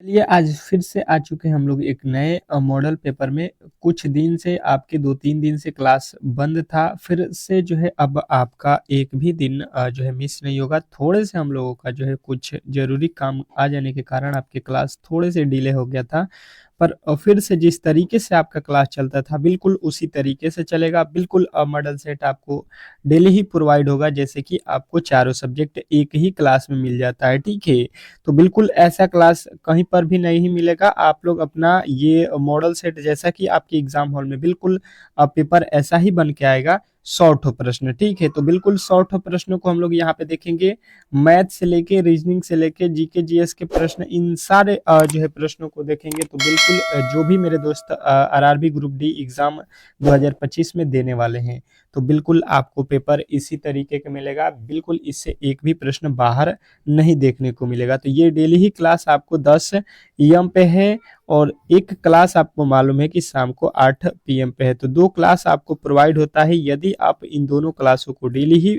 चलिए आज फिर से आ चुके हैं हम लोग एक नए मॉडल पेपर में। कुछ दिन से आपके 2-3 दिन से क्लास बंद था, फिर से जो है अब आपका एक भी दिन जो है मिस नहीं होगा। थोड़े से हम लोगों का जो है कुछ ज़रूरी काम आ जाने के कारण आपकी क्लास थोड़े से डिले हो गया था। पर फिर से जिस तरीके से आपका क्लास चलता था बिल्कुल उसी तरीके से चलेगा। बिल्कुल मॉडल सेट आपको डेली ही प्रोवाइड होगा, जैसे कि आपको चारों सब्जेक्ट एक ही क्लास में मिल जाता है, ठीक है? तो बिल्कुल ऐसा क्लास कहीं पर भी नहीं मिलेगा। आप लोग अपना ये मॉडल सेट जैसा कि आपके एग्जाम हॉल में बिल्कुल पेपर ऐसा ही बन के आएगा, 100 प्रश्न, ठीक है? तो बिल्कुल 100 प्रश्नों को हम लोग यहाँ पे देखेंगे। मैथ से लेके रीजनिंग से लेके जीके जीएस के प्रश्न, इन सारे जो है प्रश्नों को देखेंगे। तो बिल्कुल जो भी मेरे दोस्त आरआरबी ग्रुप डी एग्जाम 2025 में देने वाले हैं, तो बिल्कुल आपको पेपर इसी तरीके का मिलेगा। बिल्कुल इससे एक भी प्रश्न बाहर नहीं देखने को मिलेगा। तो ये डेली ही क्लास आपको 10 एम पे है और एक क्लास आपको मालूम है कि शाम को 8 पीएम पे है। तो दो क्लास आपको प्रोवाइड होता है। यदि आप इन दोनों क्लासों को डेली ही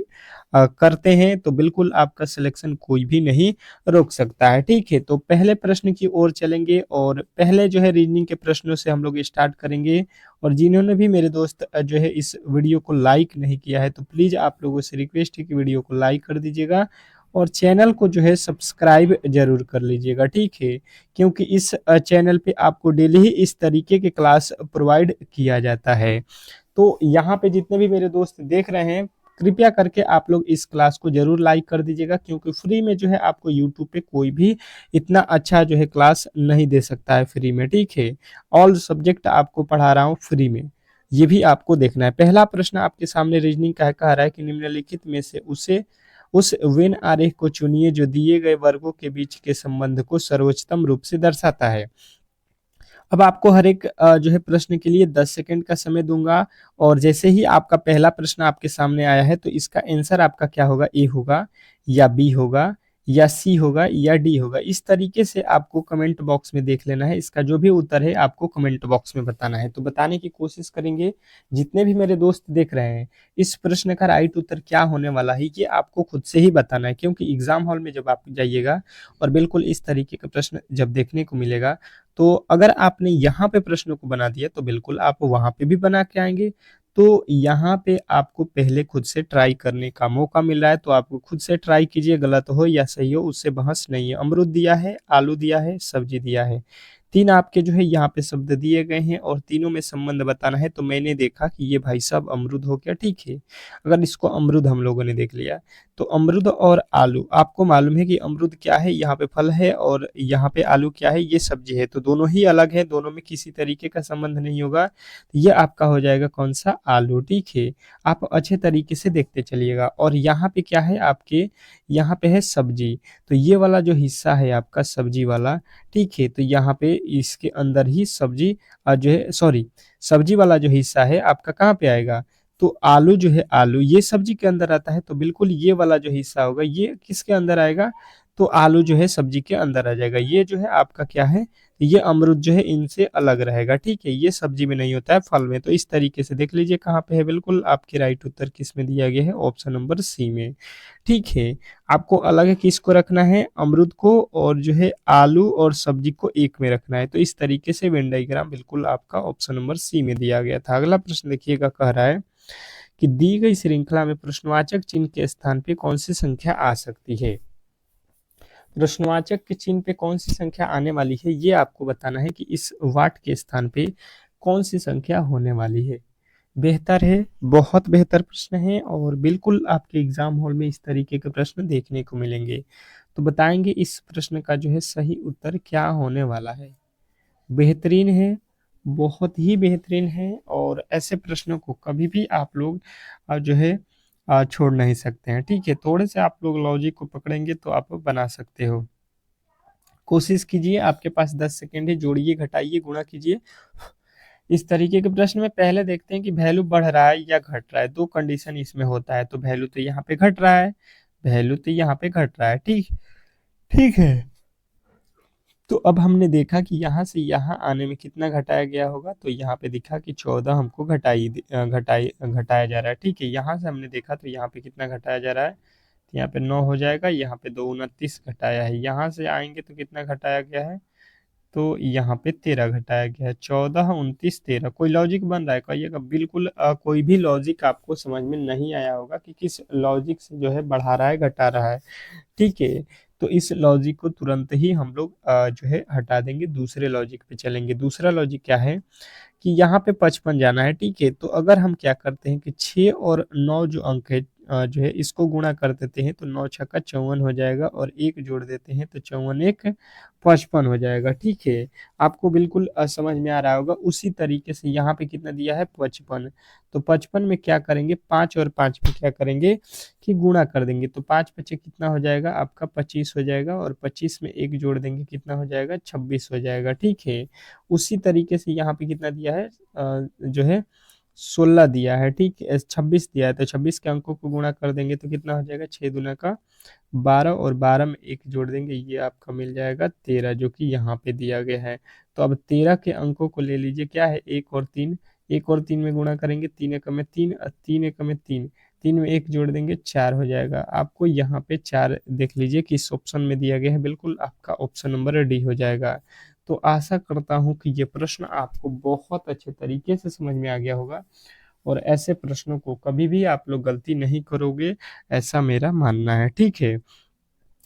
करते हैं तो बिल्कुल आपका सिलेक्शन कोई भी नहीं रोक सकता है, ठीक है? तो पहले प्रश्न की ओर चलेंगे और पहले जो है रीजनिंग के प्रश्नों से हम लोग स्टार्ट करेंगे। और जिन्होंने भी मेरे दोस्त जो है इस वीडियो को लाइक नहीं किया है तो प्लीज़ आप लोगों से रिक्वेस्ट है कि वीडियो को लाइक कर दीजिएगा और चैनल को जो है सब्सक्राइब जरूर कर लीजिएगा, ठीक है? क्योंकि इस चैनल पे आपको डेली ही इस तरीके के क्लास प्रोवाइड किया जाता है। तो यहाँ पे जितने भी मेरे दोस्त देख रहे हैं, कृपया करके आप लोग इस क्लास को जरूर लाइक कर दीजिएगा, क्योंकि फ्री में जो है आपको यूट्यूब पे कोई भी इतना अच्छा जो है क्लास नहीं दे सकता है फ्री में, ठीक है? ऑल सब्जेक्ट आपको पढ़ा रहा हूँ फ्री में, ये भी आपको देखना है। पहला प्रश्न आपके सामने रीजनिंग का कह रहा है कि निम्नलिखित में से उस वेन आरेख को चुनिए जो दिए गए वर्गों के बीच के संबंध को सर्वोच्चतम रूप से दर्शाता है। अब आपको हर एक जो है प्रश्न के लिए 10 सेकंड का समय दूंगा और जैसे ही आपका पहला प्रश्न आपके सामने आया है तो इसका आंसर आपका क्या होगा, ए होगा या बी होगा या सी होगा या डी होगा। इस तरीके से आपको कमेंट बॉक्स में देख लेना है। इसका जो भी उत्तर है आपको कमेंट बॉक्स में बताना है। तो बताने की कोशिश करेंगे जितने भी मेरे दोस्त देख रहे हैं। इस प्रश्न का राइट उत्तर क्या होने वाला है ये आपको खुद से ही बताना है, क्योंकि एग्जाम हॉल में जब आप जाइएगा और बिल्कुल इस तरीके का प्रश्न जब देखने को मिलेगा, तो अगर आपने यहाँ पे प्रश्नों को बना दिया तो बिल्कुल आप वहाँ पे भी बना के आएंगे। तो यहाँ पे आपको पहले खुद से ट्राई करने का मौका मिल रहा है, तो आपको खुद से ट्राई कीजिए। गलत हो या सही हो उससे बहस नहीं है। अमरूद दिया है, आलू दिया है, सब्जी दिया है, तीन आपके जो है यहाँ पे शब्द दिए गए हैं और तीनों में संबंध बताना है। तो मैंने देखा कि ये भाई साहब अमरूद हो गया, ठीक है? अगर इसको अमरूद हम लोगों ने देख लिया, तो अमरूद और आलू, आपको मालूम है कि अमरूद क्या है, यहाँ पे फल है, और यहाँ पे आलू क्या है, ये सब्जी है। तो दोनों ही अलग है, दोनों में किसी तरीके का संबंध नहीं होगा। तो ये आपका हो जाएगा कौन सा, आलू, ठीक है? आप अच्छे तरीके से देखते चलिएगा। और यहाँ पे क्या है आपके, यहाँ पे है सब्जी। तो ये वाला जो हिस्सा है आपका सब्जी वाला, ठीक है? तो यहाँ पे इसके अंदर ही सब्जी जो है, सॉरी, सब्जी वाला जो हिस्सा है आपका कहाँ पे आएगा, तो आलू जो है, आलू ये सब्जी के अंदर आता है। तो बिल्कुल ये वाला जो हिस्सा होगा ये किसके अंदर आएगा, तो आलू जो है सब्जी के अंदर आ जाएगा। ये जो है आपका क्या है, ये अमरूद जो है इनसे अलग रहेगा, ठीक है? ये सब्जी में नहीं होता है, फल में। तो इस तरीके से देख लीजिए कहाँ पे है। बिल्कुल आपके राइट उत्तर किस में दिया गया है, ऑप्शन नंबर सी में, ठीक है? आपको अलग किसको रखना है, अमरूद को, और जो है आलू और सब्जी को एक में रखना है। तो इस तरीके से वेन डायग्राम बिल्कुल आपका ऑप्शन नंबर सी में दिया गया था। अगला प्रश्न देखिएगा, कह रहा है कि दी गई श्रृंखला में प्रश्नवाचक चिन्ह के स्थान पे कौन सी संख्या आ सकती है। प्रश्नवाचक के चिन्ह पे कौन सी संख्या आने वाली है ये आपको बताना है कि इस वाट के स्थान पे कौन सी संख्या होने वाली है। बेहतर है, बहुत बेहतर प्रश्न है और बिल्कुल आपके एग्जाम हॉल में इस तरीके के प्रश्न देखने को मिलेंगे। तो बताएंगे इस प्रश्न का जो है सही उत्तर क्या होने वाला है। बेहतरीन है, बहुत ही बेहतरीन है, और ऐसे प्रश्नों को कभी भी आप लोग जो है छोड़ नहीं सकते हैं, ठीक है? थोड़े से आप लोग लॉजिक को पकड़ेंगे तो आप बना सकते हो। कोशिश कीजिए, आपके पास 10 सेकेंड है, जोड़िए, घटाइए, गुणा कीजिए। इस तरीके के प्रश्न में पहले देखते हैं कि वैल्यू बढ़ रहा है या घट रहा है। दो कंडीशन इसमें होता है। तो वैल्यू तो यहाँ पे घट रहा है, वैल्यू तो यहाँ पे घट रहा है, ठीक, ठीक है? तो अब हमने देखा कि यहाँ से यहाँ आने में कितना घटाया गया होगा। तो यहाँ पे दिखा कि 14 हमको घटाया जा रहा है, ठीक है? यहाँ से हमने देखा तो यहाँ पे कितना घटाया जा रहा है, तो यहाँ पे 9 हो जाएगा। यहाँ पे 2 29 घटाया है। यहाँ से आएंगे तो कितना घटाया गया है, तो यहाँ पे 13 घटाया गया है, 14, 29, 13। कोई लॉजिक बन रहा है कहिएगा? बिल्कुल कोई भी लॉजिक आपको समझ में नहीं आया होगा कि किस लॉजिक से जो है बढ़ा रहा है घटा रहा है। ठीक है, तो इस लॉजिक को तुरंत ही हम लोग जो है हटा देंगे, दूसरे लॉजिक पे चलेंगे। दूसरा लॉजिक क्या है कि यहाँ पे 55 जाना है। ठीक है, तो अगर हम क्या करते हैं कि 6 और 9 जो अंक है जो है इसको गुणा कर देते हैं, तो 9 छक्का 54 हो जाएगा, और एक जोड़ देते हैं तो 54 एक 55 हो जाएगा। ठीक है, आपको बिल्कुल समझ में आ रहा होगा। उसी तरीके से यहाँ पे कितना दिया है, 55। तो 55 में क्या करेंगे, 5 और 5 में क्या करेंगे कि गुणा कर देंगे, तो 5 पचे कितना हो जाएगा आपका, 25 हो जाएगा, और 25 में एक जोड़ देंगे कितना हो जाएगा, 26 हो जाएगा। ठीक है, उसी तरीके से यहाँ पे कितना दिया है जो है 16 दिया है। ठीक है, 26 दिया है, तो 26 के अंकों को गुणा कर देंगे तो कितना हो जाएगा, 6 दूना का 12, और 12 में एक जोड़ देंगे, ये आपका मिल जाएगा 13, जो कि यहाँ पे दिया गया है। तो अब 13 के अंकों को ले लीजिए, क्या है, 1 और 3। 1 और 3 में गुणा करेंगे, 3 एकम में 3, 3 एकम में 3, 3 में एक जोड़ देंगे, 4 हो जाएगा। आपको यहाँ पे 4 देख लीजिए किस ऑप्शन में दिया गया है, बिल्कुल आपका ऑप्शन नंबर डी हो जाएगा। तो आशा करता हूँ कि ये प्रश्न आपको बहुत अच्छे तरीके से समझ में आ गया होगा, और ऐसे प्रश्नों को कभी भी आप लोग गलती नहीं करोगे, ऐसा मेरा मानना है। ठीक है,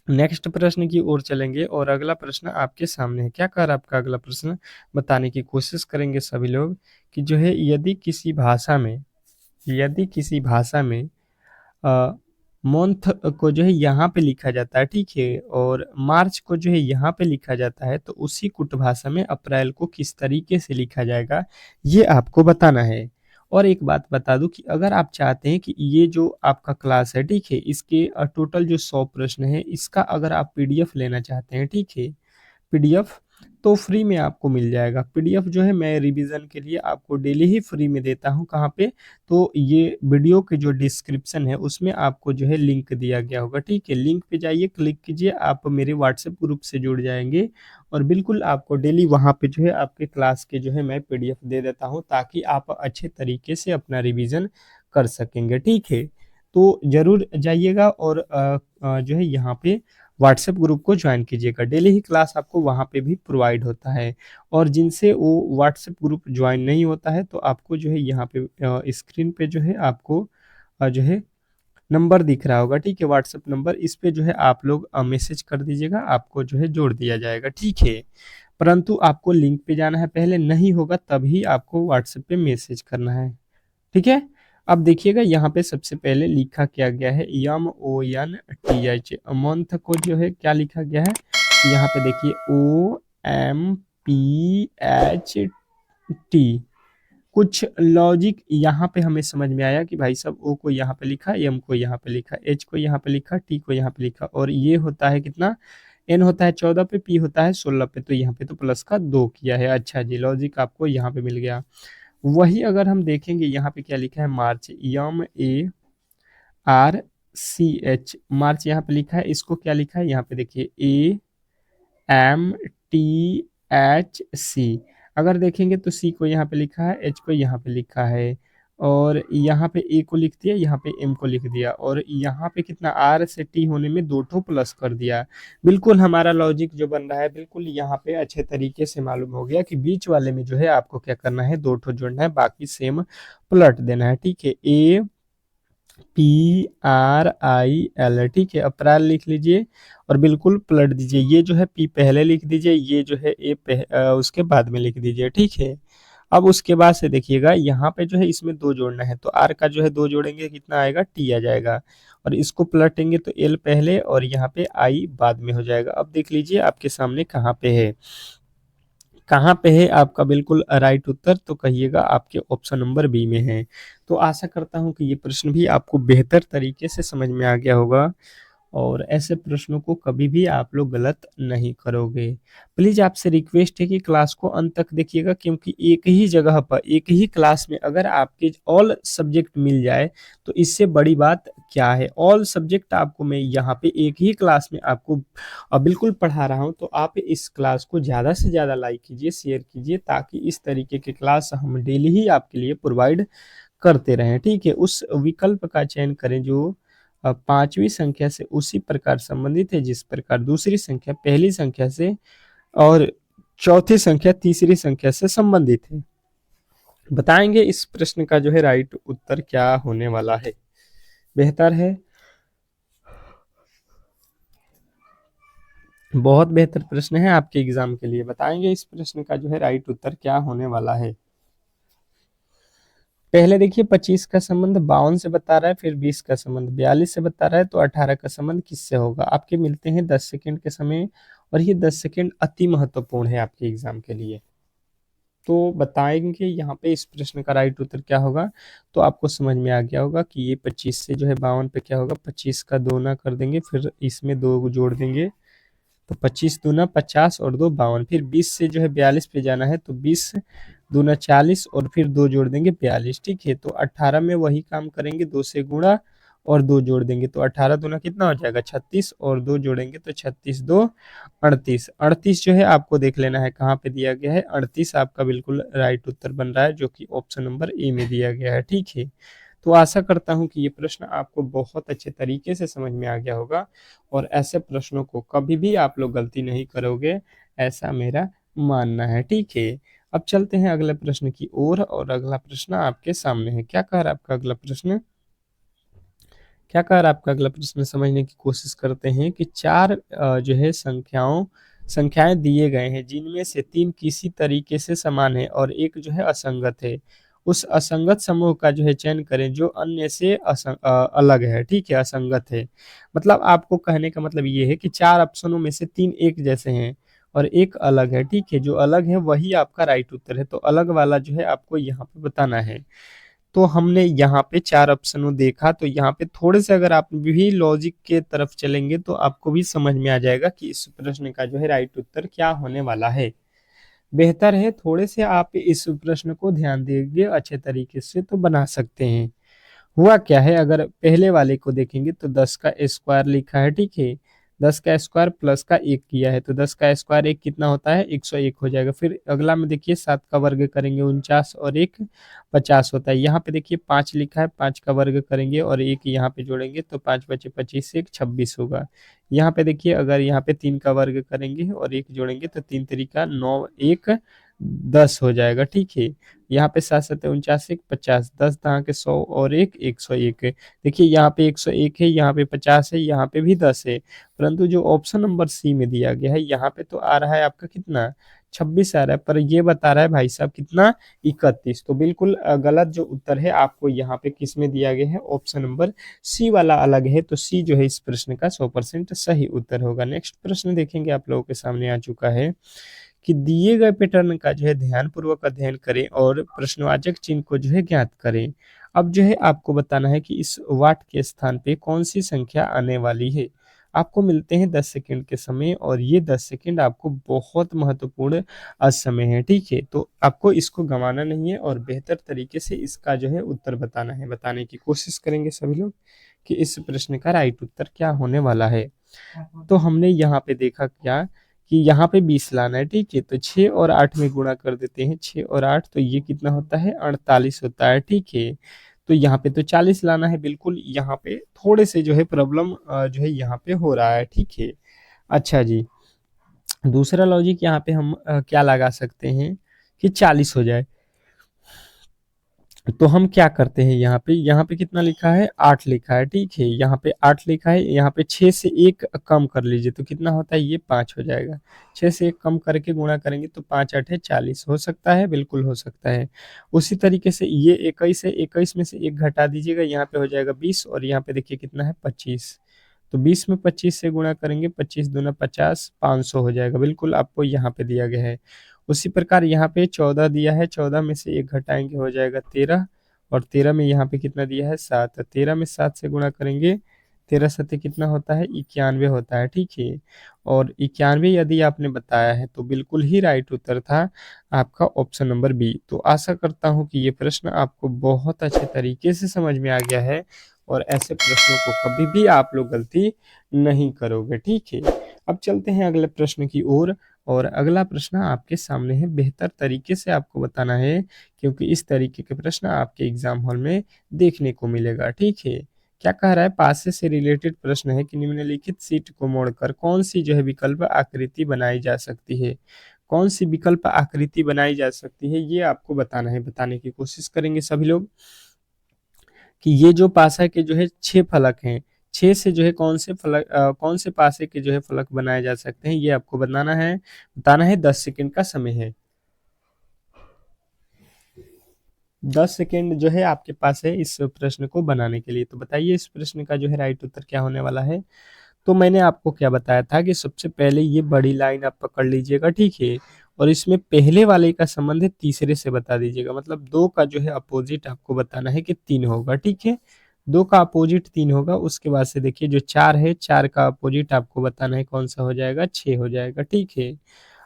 नेक्स्ट प्रश्न की ओर चलेंगे, और अगला प्रश्न आपके सामने है। क्या कह रहा है आपका अगला प्रश्न, बताने की कोशिश करेंगे सभी लोग कि जो है यदि किसी भाषा में मंथ को जो है यहाँ पे लिखा जाता है, ठीक है, और मार्च को जो है यहाँ पे लिखा जाता है, तो उसी कुट भाषा में अप्रैल को किस तरीके से लिखा जाएगा, ये आपको बताना है। और एक बात बता दूं कि अगर आप चाहते हैं कि ये जो आपका क्लास है, ठीक है, इसके टोटल जो 100 प्रश्न है, इसका अगर आप पीडीएफ लेना चाहते हैं, ठीक है, पीडीएफ तो फ्री में आपको मिल जाएगा। पीडीएफ जो है मैं रिवीजन के लिए आपको डेली ही फ्री में देता हूँ। कहाँ पे, तो ये वीडियो के जो डिस्क्रिप्शन है उसमें आपको जो है लिंक दिया गया होगा। ठीक है, लिंक पे जाइए, क्लिक कीजिए, आप मेरे व्हाट्सएप ग्रुप से जुड़ जाएंगे, और बिल्कुल आपको डेली वहाँ पे जो है आपके क्लास के जो है मैं पीडीएफ दे देता हूँ, ताकि आप अच्छे तरीके से अपना रिवीजन कर सकेंगे। ठीक है, तो जरूर जाइएगा, और जो है यहाँ पे व्हाट्सएप ग्रुप को ज्वाइन कीजिएगा। डेली ही क्लास आपको वहाँ पे भी प्रोवाइड होता है, और जिनसे वो व्हाट्सएप ग्रुप ज्वाइन नहीं होता है, तो आपको जो है यहाँ पे स्क्रीन पे जो है आपको जो है नंबर दिख रहा होगा, ठीक है, व्हाट्सएप नंबर, इस पे जो है आप लोग मैसेज कर दीजिएगा, आपको जो है जोड़ दिया जाएगा। ठीक है, परंतु आपको लिंक पे जाना है पहले, नहीं होगा तभी आपको व्हाट्सएप पे मैसेज करना है। ठीक है, अब देखिएगा यहाँ पे सबसे पहले लिखा क्या गया है, MONTH, मंथ को जो है क्या लिखा गया है, यहाँ पे देखिए OMPHT। कुछ लॉजिक यहाँ पे हमें समझ में आया कि भाई साहब ओ को यहाँ पे लिखा, एम को यहाँ पे लिखा, एच को यहाँ पे लिखा, टी को यहाँ पे लिखा, और ये होता है कितना, एन होता है 14 पे, पी होता है 16 पे, तो यहाँ पे तो प्लस का 2 किया है। अच्छा जी, लॉजिक आपको यहाँ पे मिल गया। वही अगर हम देखेंगे यहाँ पे क्या लिखा है, मार्च, MARCH, मार्च यहाँ पे लिखा है, इसको क्या लिखा है, यहाँ पे देखिए AMTHC। अगर देखेंगे तो सी को यहाँ पे लिखा है, एच को यहाँ पे लिखा है, और यहाँ पे ए को लिख दिया, यहाँ पे एम को लिख दिया, और यहाँ पे कितना, आर से टी होने में 2 ठो प्लस कर दिया। बिल्कुल हमारा लॉजिक जो बन रहा है, बिल्कुल यहाँ पे अच्छे तरीके से मालूम हो गया कि बीच वाले में जो है आपको क्या करना है, 2 ठो जोड़ना है, बाकी सेम पलट देना है। ठीक है, APRIL, ठीक है, अप्रैल लिख लीजिए, और बिल्कुल पलट दीजिए, ये जो है पी पहले लिख दीजिए, ये जो है उसके बाद में लिख दीजिए। ठीक है, अब उसके बाद से देखिएगा यहाँ पे जो है इसमें 2 जोड़ना है, तो आर का जो है 2 जोड़ेंगे कितना आएगा, टी आ जाएगा, और इसको पलटेंगे तो एल पहले, और यहाँ पे आई बाद में हो जाएगा। अब देख लीजिए आपके सामने कहाँ पे है, कहाँ पे है आपका बिल्कुल राइट उत्तर, तो कहिएगा आपके ऑप्शन नंबर बी में है। तो आशा करता हूँ कि ये प्रश्न भी आपको बेहतर तरीके से समझ में आ गया होगा, और ऐसे प्रश्नों को कभी भी आप लोग गलत नहीं करोगे। प्लीज आपसे रिक्वेस्ट है कि क्लास को अंत तक देखिएगा, क्योंकि एक ही जगह पर एक ही क्लास में अगर आपके ऑल सब्जेक्ट मिल जाए तो इससे बड़ी बात क्या है। ऑल सब्जेक्ट आपको मैं यहाँ पे एक ही क्लास में आपको बिल्कुल पढ़ा रहा हूँ, तो आप इस क्लास को ज़्यादा से ज़्यादा लाइक कीजिए, शेयर कीजिए, ताकि इस तरीके के क्लास हम डेली ही आपके लिए प्रोवाइड करते रहें। ठीक है, उस विकल्प का चयन करें जो 5वीं संख्या से उसी प्रकार संबंधित है जिस प्रकार दूसरी संख्या पहली संख्या से, और चौथी संख्या तीसरी संख्या से संबंधित है। बताएंगे इस प्रश्न का जो है राइट उत्तर क्या होने वाला है। बेहतर है, बहुत बेहतर प्रश्न है आपके एग्जाम के लिए। बताएंगे इस प्रश्न का जो है राइट उत्तर क्या होने वाला है। पहले देखिए 25 का संबंध 52 से बता रहा है, फिर 20 का संबंध 42 से बता रहा है, तो 18 का संबंध किससे होगा। आपके मिलते हैं 10 सेकंड के समय, और ये 10 सेकंड अति महत्वपूर्ण है आपके एग्जाम के लिए। तो बताएंगे यहाँ पे इस प्रश्न का राइट उत्तर क्या होगा। तो आपको समझ में आ गया होगा कि ये 25 से जो है 52 पे क्या होगा, 25 का 2 ना कर देंगे, फिर इसमें 2 जोड़ देंगे, तो 25 दूना 50 और 2 52। फिर 20 से जो है 42 पे जाना है, तो 20 दूना 40 और फिर 2 जोड़ देंगे 42। ठीक है, तो 18 में वही काम करेंगे, 2 से गुणा और 2 जोड़ देंगे, तो 18 दूना कितना हो जाएगा 36, और 2 जोड़ेंगे तो 36 2 38। 38 जो है आपको देख लेना है कहाँ पे दिया गया है। 38 आपका बिल्कुल राइट उत्तर बन रहा है, जो कि ऑप्शन नंबर ए में दिया गया है। ठीक है, तो आशा करता हूं कि ये प्रश्न आपको बहुत अच्छे तरीके से समझ में आ गया होगा, और ऐसे प्रश्नों को कभी भी आप लोग गलती नहीं करोगे, ऐसा मेरा मानना है। ठीक है, अब चलते हैं अगले प्रश्न की ओर, और अगला प्रश्न आपके सामने है। क्या कह रहा है आपका अगला प्रश्न, क्या कह रहा है आपका अगला प्रश्न, समझने की कोशिश करते हैं कि चार जो है संख्याएं दिए गए हैं, जिनमें से 3 किसी तरीके से समान है और एक जो है असंगत है। उस असंगत समूह का जो है चयन करें जो अन्य से अलग है। ठीक है, असंगत है मतलब आपको कहने का मतलब ये है कि 4 ऑप्शनों में से 3 एक जैसे हैं और एक अलग है। ठीक है, जो अलग है वही आपका राइट उत्तर है, तो अलग वाला जो है आपको यहाँ पे बताना है। तो हमने यहाँ पे 4 ऑप्शनों देखा, तो यहाँ पे थोड़े से अगर आप भी लॉजिक के तरफ चलेंगे तो आपको भी समझ में आ जाएगा कि इस प्रश्न का जो है राइट उत्तर क्या होने वाला है। बेहतर है थोड़े से आप इस प्रश्न को ध्यान देंगे अच्छे तरीके से तो बना सकते हैं। हुआ क्या है, अगर पहले वाले को देखेंगे तो 10 का स्क्वायर लिखा है। ठीक है, 10 का स्क्वायर प्लस का एक किया है, तो 10 का स्क्वायर एक कितना होता है 101 हो जाएगा। फिर अगला में देखिए 7 का वर्ग करेंगे 49 और एक 50 होता है। यहाँ पे देखिए 5 लिखा है, 5 का वर्ग करेंगे और एक यहाँ पे जोड़ेंगे तो 5 बचे 25 से एक 26 होगा। यहाँ पे देखिए अगर यहाँ पे 3 का वर्ग करेंगे और एक जोड़ेंगे तो 3 तरीका 9 एक 10 हो जाएगा। ठीक है, यहाँ पे 7 7 49 एक 50, 10 दहाँ के 100 और एक 101। देखिए यहाँ पे 101 है, यहाँ पे 50 है, यहाँ पे भी 10 है, परंतु जो ऑप्शन नंबर सी में दिया गया है यहाँ पे तो आ रहा है आपका कितना 26 आ रहा है, पर ये बता रहा है भाई साहब कितना 31। तो बिल्कुल गलत जो उत्तर है आपको यहाँ पे किस में दिया गया है, ऑप्शन नंबर सी वाला अलग है, तो सी जो है इस प्रश्न का 100% सही उत्तर होगा। नेक्स्ट प्रश्न देखेंगे, आप लोगों के सामने आ चुका है कि दिए गए पैटर्न का जो है ध्यानपूर्वक अध्ययन करें और प्रश्नवाचक चिन्ह को जो है ज्ञात करें। अब जो है आपको बताना है कि इस वाट के स्थान पे कौन सी संख्या आने वाली है। आपको मिलते हैं 10 सेकंड के समय, और ये 10 सेकंड आपको बहुत महत्वपूर्ण समय है। ठीक है, तो आपको इसको गंवाना नहीं है और बेहतर तरीके से इसका जो है उत्तर बताना है। बताने की कोशिश करेंगे सभी लोग कि इस प्रश्न का राइट उत्तर क्या होने वाला है। तो हमने यहाँ पे देखा क्या कि यहाँ पे 20 लाना है। ठीक है, तो 6 और 8 में गुणा कर देते हैं, 6 और 8 तो ये कितना होता है 48 होता है। ठीक है, तो यहाँ पे तो 40 लाना है। बिल्कुल यहाँ पे थोड़े से जो है प्रॉब्लम जो है यहाँ पे हो रहा है। ठीक है, अच्छा जी, दूसरा लॉजिक यहाँ पे हम क्या लगा सकते हैं कि 40 हो जाए। तो हम क्या करते हैं, यहाँ पे कितना लिखा है 8 लिखा है। ठीक है, यहाँ पे 8 लिखा है, यहाँ पे 6 से 1 कम कर लीजिए तो कितना होता है ये 5 हो जाएगा। 6 से 1 कम करके गुणा करेंगे तो 5 8 है 40 हो सकता है, बिल्कुल हो सकता है। उसी तरीके से ये 21 है, 21 में से 1 घटा दीजिएगा, यहाँ पे हो जाएगा 20, और यहाँ पे देखिए कितना है 25। तो 20 में 25 से गुणा करेंगे, 25 दूना 50, 500 हो जाएगा। बिल्कुल आपको यहाँ पे दिया गया है। उसी प्रकार यहाँ पे 14 दिया है, 14 में से 1 घटाएंगे हो जाएगा 13, और 13 में यहाँ पे कितना दिया है 7, 13 में 7 से गुणा करेंगे, 13 सत्ते कितना होता है 91 होता है। ठीक है, और 91 यदि आपने बताया है तो बिल्कुल ही राइट उत्तर था आपका ऑप्शन नंबर बी। तो आशा करता हूँ कि ये प्रश्न आपको बहुत अच्छे तरीके से समझ में आ गया है, और ऐसे प्रश्नों को कभी भी आप लोग गलती नहीं करोगे। ठीक है, अब चलते हैं अगले प्रश्न की ओर, और अगला प्रश्न आपके सामने है। बेहतर तरीके से आपको बताना है, क्योंकि इस तरीके के प्रश्न आपके एग्जाम हॉल में देखने को मिलेगा। ठीक है, क्या कह रहा है, पासे से रिलेटेड प्रश्न है कि निम्नलिखित सीट को मोड़कर कौन सी जो है विकल्प आकृति बनाई जा सकती है। कौन सी विकल्प आकृति बनाई जा सकती है, ये आपको बताना है। बताने की कोशिश करेंगे सभी लोग कि ये जो पासा के जो है 6 फलक हैं, 6 से जो है कौन से पासे के जो है फलक बनाए जा सकते हैं, ये आपको बताना है। 10 सेकंड का समय है। 10 सेकंड जो है आपके पास है इस प्रश्न को बनाने के लिए। तो बताइए इस प्रश्न का जो है राइट उत्तर क्या होने वाला है। तो मैंने आपको क्या बताया था कि सबसे पहले ये बड़ी लाइन आप पकड़ लीजिएगा, ठीक है, और इसमें पहले वाले का संबंध है तीसरे से बता दीजिएगा। मतलब 2 का जो है अपोजिट आपको बताना है कि 3 होगा, ठीक है। 2 का अपोजिट 3 होगा। उसके बाद से देखिए जो 4 है, 4 का अपोजिट आपको बताना है कौन सा हो जाएगा, 6 हो जाएगा, ठीक है।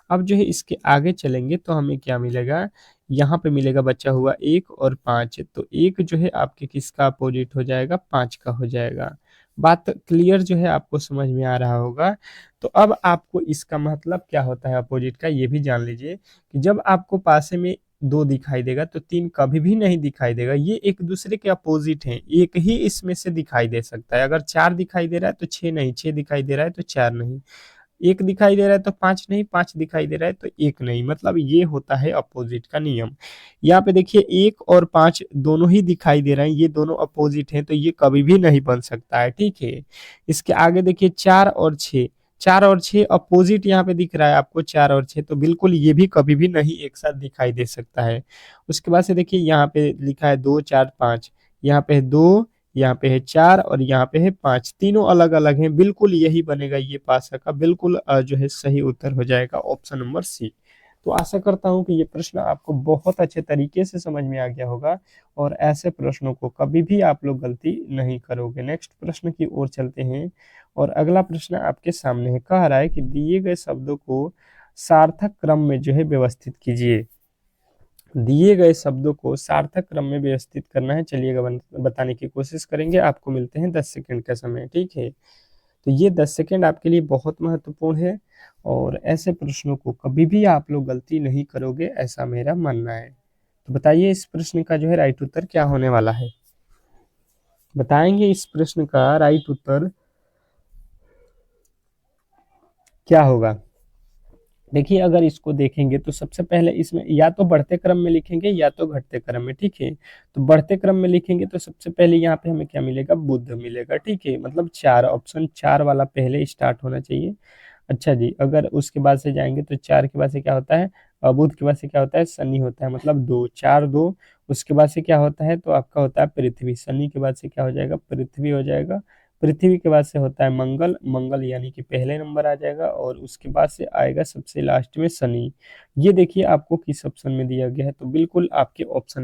अब जो है इसके आगे चलेंगे तो हमें क्या मिलेगा, यहाँ पे मिलेगा बचा हुआ 1 और 5। तो 1 जो है आपके किसका अपोजिट हो जाएगा, 5 का हो जाएगा। बात क्लियर जो है आपको समझ में आ रहा होगा। तो अब आपको इसका मतलब क्या होता है अपोजिट का, ये भी जान लीजिए कि जब आपको पासे में 2 दिखाई देगा तो 3 कभी भी नहीं दिखाई देगा। ये एक दूसरे के अपोजिट हैं, एक ही इसमें से दिखाई दे सकता है। अगर 4 दिखाई दे रहा है तो 6 नहीं, 6 दिखाई दे रहा है तो 4 नहीं, 1 दिखाई दे रहा है तो 5 नहीं, 5 दिखाई दे रहा है तो 1 नहीं। मतलब ये होता है अपोजिट का नियम। यहाँ पे देखिए 1 और 5 दोनों ही दिखाई दे रहे हैं, ये दोनों अपोजिट हैं, तो ये कभी भी नहीं बन सकता है, ठीक है। इसके आगे देखिए 4 और 6, 4 और 6 अपोजिट यहाँ पे दिख रहा है आपको, 4 और 6, तो बिल्कुल ये भी कभी भी नहीं एक साथ दिखाई दे सकता है। उसके बाद से देखिए यहाँ पे लिखा है 2 4 5, यहाँ पे है 2, यहाँ पे है 4 और यहाँ पे है 5, तीनों अलग अलग हैं। बिल्कुल यही बनेगा ये पासा का बिल्कुल जो है सही उत्तर हो जाएगा ऑप्शन नंबर सी। तो आशा करता हूँ कि ये प्रश्न आपको बहुत अच्छे तरीके से समझ में आ गया होगा और ऐसे प्रश्नों को कभी भी आप लोग गलती नहीं करोगे। नेक्स्ट प्रश्न की ओर चलते हैं और अगला प्रश्न आपके सामने है। कह रहा है कि दिए गए शब्दों को सार्थक क्रम में जो है व्यवस्थित कीजिए। दिए गए शब्दों को सार्थक क्रम में व्यवस्थित करना है। चलिएगा बताने की कोशिश करेंगे। आपको मिलते हैं 10 सेकंड का समय, ठीक है। तो ये 10 सेकंड आपके लिए बहुत महत्वपूर्ण है और ऐसे प्रश्नों को कभी भी आप लोग गलती नहीं करोगे, ऐसा मेरा मानना है। तो बताइए इस प्रश्न का जो है राइट उत्तर क्या होने वाला है। बताएंगे इस प्रश्न का राइट उत्तर क्या होगा। देखिए अगर इसको देखेंगे तो सबसे पहले इसमें या तो बढ़ते क्रम में लिखेंगे या तो घटते क्रम में, ठीक है। तो बढ़ते क्रम में लिखेंगे तो सबसे पहले यहाँ पे हमें क्या मिलेगा, बुध मिलेगा, ठीक है। मतलब 4, ऑप्शन 4 वाला पहले स्टार्ट होना चाहिए। अच्छा जी, अगर उसके बाद से जाएंगे तो 4 के बाद से क्या होता है, बुध के बाद से क्या होता है, शनि होता है। मतलब 2 4 2, उसके बाद से क्या होता है तो आपका होता है पृथ्वी। शनि के बाद से क्या हो जाएगा, पृथ्वी हो जाएगा। पृथ्वी के बाद से होता है मंगल, मंगल यानी कि पहले नंबर आ जाएगा और उसके बाद से आएगा सबसे लास्ट में शनि। ये देखिए आपको किस ऑप्शन में दिया गया है, तो बिल्कुल आपके ऑप्शन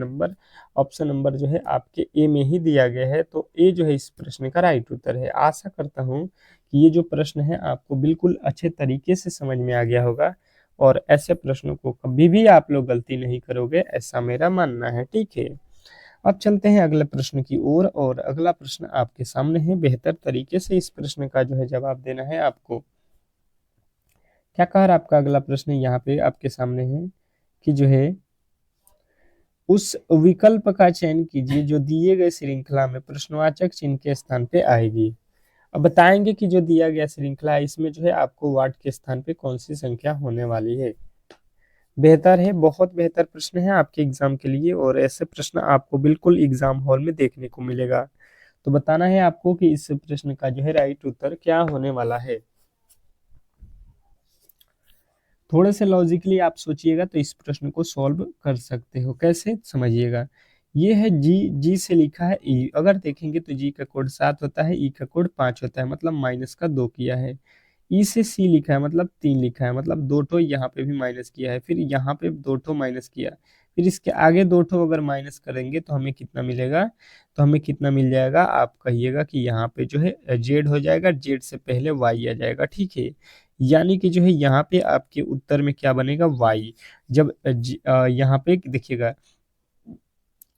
नंबर जो है आपके ए में ही दिया गया है। तो ए जो है इस प्रश्न का राइट उत्तर है। आशा करता हूँ कि ये जो प्रश्न है आपको बिल्कुल अच्छे तरीके से समझ में आ गया होगा और ऐसे प्रश्नों को कभी भी आप लोग गलती नहीं करोगे, ऐसा मेरा मानना है, ठीक है। अब चलते हैं अगले प्रश्न की ओर और अगला प्रश्न आपके सामने है। बेहतर तरीके से इस प्रश्न का जो है जवाब देना है आपको। क्या कह रहा है आपका अगला प्रश्न यहाँ पे आपके सामने है कि जो है उस विकल्प का चयन कीजिए जो दिए गए श्रृंखला में प्रश्नवाचक चिन्ह के स्थान पे आएगी। अब बताएंगे कि जो दिया गया श्रृंखला है इसमें जो है आपको वाट के स्थान पे कौन सी संख्या होने वाली है। बेहतर है, बहुत बेहतर प्रश्न है आपके एग्जाम के लिए और ऐसे प्रश्न आपको बिल्कुल एग्जाम हॉल में देखने को मिलेगा। तो बताना है आपको कि इस प्रश्न का जो है राइट उत्तर क्या होने वाला है। थोड़े से लॉजिकली आप सोचिएगा तो इस प्रश्न को सॉल्व कर सकते हो। कैसे, समझिएगा। ये है जी, जी से लिखा है ई। अगर देखेंगे तो जी का कोड 7 होता है, ई का कोड 5 होता है, मतलब माइनस का 2 किया है। ई से सी लिखा है मतलब 3 लिखा है, मतलब 2 ठो यहाँ पे भी माइनस किया है, फिर यहाँ पे 2 ठो माइनस किया, फिर इसके आगे 2 ठो अगर माइनस करेंगे तो हमें कितना मिलेगा, तो हमें कितना मिल जाएगा, आप कहिएगा कि यहाँ पे जो है जेड हो जाएगा, जेड से पहले वाई आ जाएगा, ठीक है। यानी कि जो है यहाँ पे आपके उत्तर में क्या बनेगा, वाई। जब यहाँ पे देखिएगा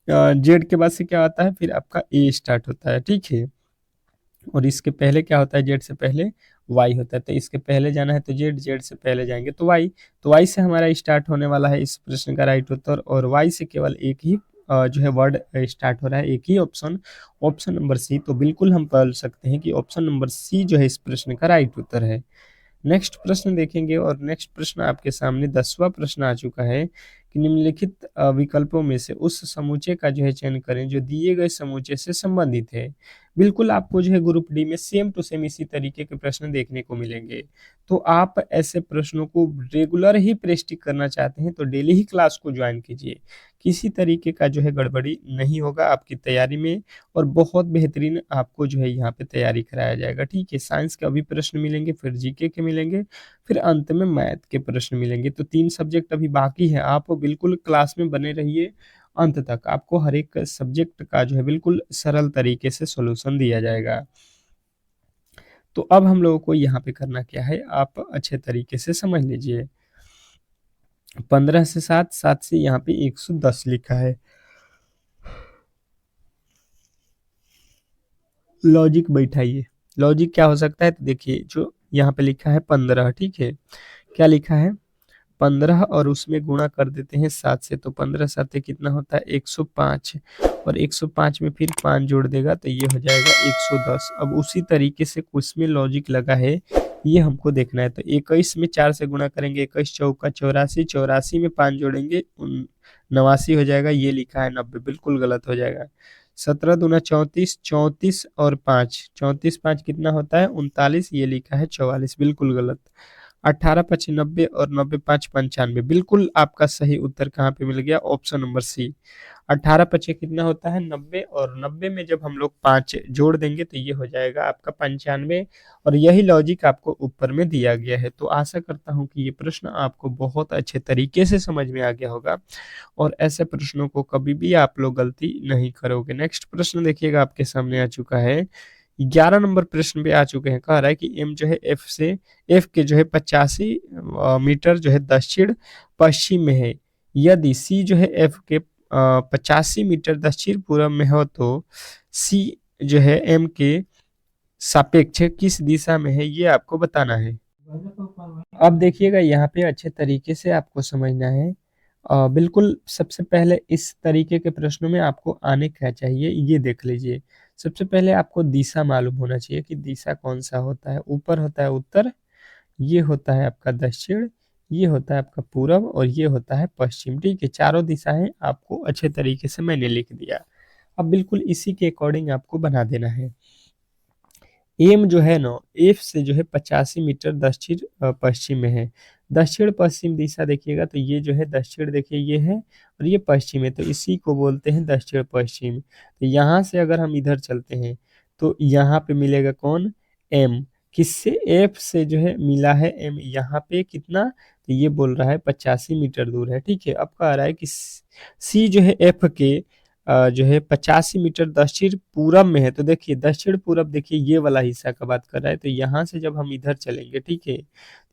जेड के बाद से क्या आता है, फिर आपका ए स्टार्ट होता है, ठीक है। और इसके पहले क्या होता है, जेड से पहले वाई होता है। तो इसके पहले जाना है तो जेड, जेड से पहले जाएंगे तो वाई। तो वाई से हमारा स्टार्ट होने वाला है इस प्रश्न का राइट उत्तर और वाई से केवल एक ही जो है वर्ड स्टार्ट हो रहा है, एक ही ऑप्शन, ऑप्शन नंबर सी। तो बिल्कुल हम बोल सकते हैं कि ऑप्शन नंबर सी जो है इस प्रश्न का राइट उत्तर है। नेक्स्ट प्रश्न देखेंगे और नेक्स्ट प्रश्न आपके सामने 10वां प्रश्न आ चुका है कि निम्नलिखित विकल्पों में से उस समूचे का जो है चयन करें जो दिए गए समूचे से संबंधित है। बिल्कुल आपको जो है ग्रुप डी में सेम टू सेम इसी तरीके के प्रश्न देखने को मिलेंगे। तो आप ऐसे प्रश्नों को रेगुलर ही प्रैक्टिस करना चाहते हैं तो डेली ही क्लास को ज्वाइन कीजिए। किसी तरीके का जो है गड़बड़ी नहीं होगा आपकी तैयारी में और बहुत बेहतरीन आपको जो है यहाँ पे तैयारी कराया जाएगा। ठीक है, साइंस के अभी प्रश्न मिलेंगे, फिर जीके के मिलेंगे, फिर अंत में मैथ के प्रश्न मिलेंगे। तो 3 सब्जेक्ट अभी बाकी है, आप बिल्कुल क्लास में बने रहिए अंत तक। आपको हर एक सब्जेक्ट का जो है बिल्कुल सरल तरीके से सॉल्यूशन दिया जाएगा। तो अब हम लोगों को यहाँ पे करना क्या है, आप अच्छे तरीके से समझ लीजिए। 15 से 7, 7 से यहाँ पे 110 लिखा है। लॉजिक बैठाइए। लॉजिक क्या हो सकता है, तो देखिए जो यहाँ पे लिखा है 15, ठीक है, क्या लिखा है 15 और उसमें गुणा कर देते हैं 7 से, तो 15 7 कितना होता है 105 और 105 में फिर 5 जोड़ देगा तो ये हो जाएगा 110। अब उसी तरीके से कुछ में लॉजिक लगा है, ये हमको देखना है। तो 21 में 4 से गुणा करेंगे, 21 चौका 84, 84 में 5 जोड़ेंगे 89 हो जाएगा। ये लिखा है 90, बिल्कुल गलत हो जाएगा। 17 दूना 34, 34 और 5, 34 5 कितना होता है 39, ये लिखा है 44, बिल्कुल गलत। 18 5 90 और 90 5 95, बिल्कुल आपका सही उत्तर कहाँ पे मिल गया, ऑप्शन नंबर सी। 18 पचे कितना होता है 90 और 90 में जब हम लोग 5 जोड़ देंगे तो ये हो जाएगा आपका 95 और यही लॉजिक आपको ऊपर में दिया गया है। तो आशा करता हूँ कि ये प्रश्न आपको बहुत अच्छे तरीके से समझ में आ गया होगा और ऐसे प्रश्नों को कभी भी आप लोग गलती नहीं करोगे। नेक्स्ट प्रश्न देखिएगा आपके सामने आ चुका है, 11 नंबर प्रश्न पे आ चुके हैं। कह रहा है कि एम जो है एफ के जो है 85 मीटर जो है दक्षिण पश्चिम में है। यदि सी जो है एफ के 85 मीटर दक्षिण पूर्व में हो तो सी जो है एम के सापेक्ष किस दिशा में है, ये आपको बताना है। अब देखिएगा यहाँ पे अच्छे तरीके से आपको समझना है। बिल्कुल सबसे पहले इस तरीके के प्रश्नों में आपको आने क्या चाहिए, ये देख लीजिए। सबसे पहले आपको दिशा मालूम होना चाहिए कि दिशा कौन सा होता है। ऊपर होता है उत्तर, ये होता है आपका दक्षिण, ये होता है आपका पूरब और ये होता है पश्चिम। ठीक है, चारों दिशाएं आपको अच्छे तरीके से मैंने लिख दिया। अब बिल्कुल इसी के अकॉर्डिंग आपको बना देना है। एम जो है ना, एफ से जो है 85 मीटर दक्षिण पश्चिम में है। दक्षिण पश्चिम दिशा देखिएगा तो ये जो है दक्षिण, देखिए ये है और ये पश्चिम है, तो इसी को बोलते हैं दक्षिण पश्चिम। तो यहाँ से अगर हम इधर चलते हैं तो यहाँ पे मिलेगा कौन, एम। किससे, एफ से जो है मिला है एम, यहाँ पे कितना, तो ये बोल रहा है 85 मीटर दूर है। ठीक है, अब कह रहा है कि सी जो है एफ के जो है 85 मीटर दक्षिण पूरब में है। तो देखिए दक्षिण पूरब, देखिए ये वाला हिस्सा का बात कर रहा है। तो यहाँ से जब हम इधर चलेंगे, ठीक है,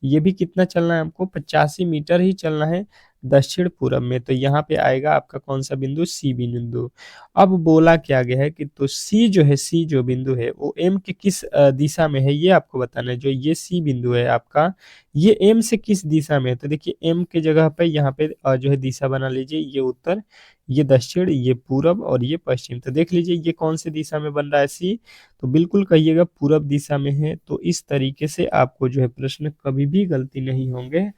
ये भी कितना चलना है हमको, 85 मीटर ही चलना है दक्षिण पूरब में। तो यहाँ पे आएगा आपका कौन सा बिंदु, सी बिंदु। अब बोला क्या गया है कि तो सी जो है, सी जो बिंदु है वो एम के किस दिशा में है, ये आपको बताना है। जो ये सी बिंदु है आपका, ये एम से किस दिशा में है। तो देखिए एम के जगह पे यहाँ पे जो है दिशा बना लीजिए, ये उत्तर, ये दक्षिण, ये पूरब और ये पश्चिम। तो देख लीजिए ये कौन सी दिशा में बन रहा है, सी, तो बिल्कुल कहिएगा पूरब दिशा में है। तो इस तरीके से आपको जो है प्रश्न कभी भी गलती नहीं होंगे,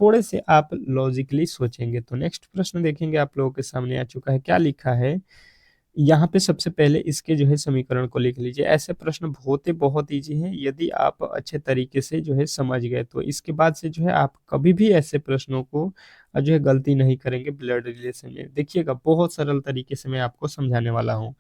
थोड़े से आप लॉजिकली सोचेंगे। तो नेक्स्ट प्रश्न देखेंगे, आप लोगों के सामने आ चुका है, क्या लिखा है यहाँ पे। सबसे पहले इसके जो है समीकरण को लिख लीजिए। ऐसे प्रश्न बहुत इजी हैं, यदि आप अच्छे तरीके से जो है समझ गए तो इसके बाद से जो है आप कभी भी ऐसे प्रश्नों को जो है गलती नहीं करेंगे ब्लड रिलेशन में। देखिएगा बहुत सरल तरीके से मैं आपको समझाने वाला हूँ।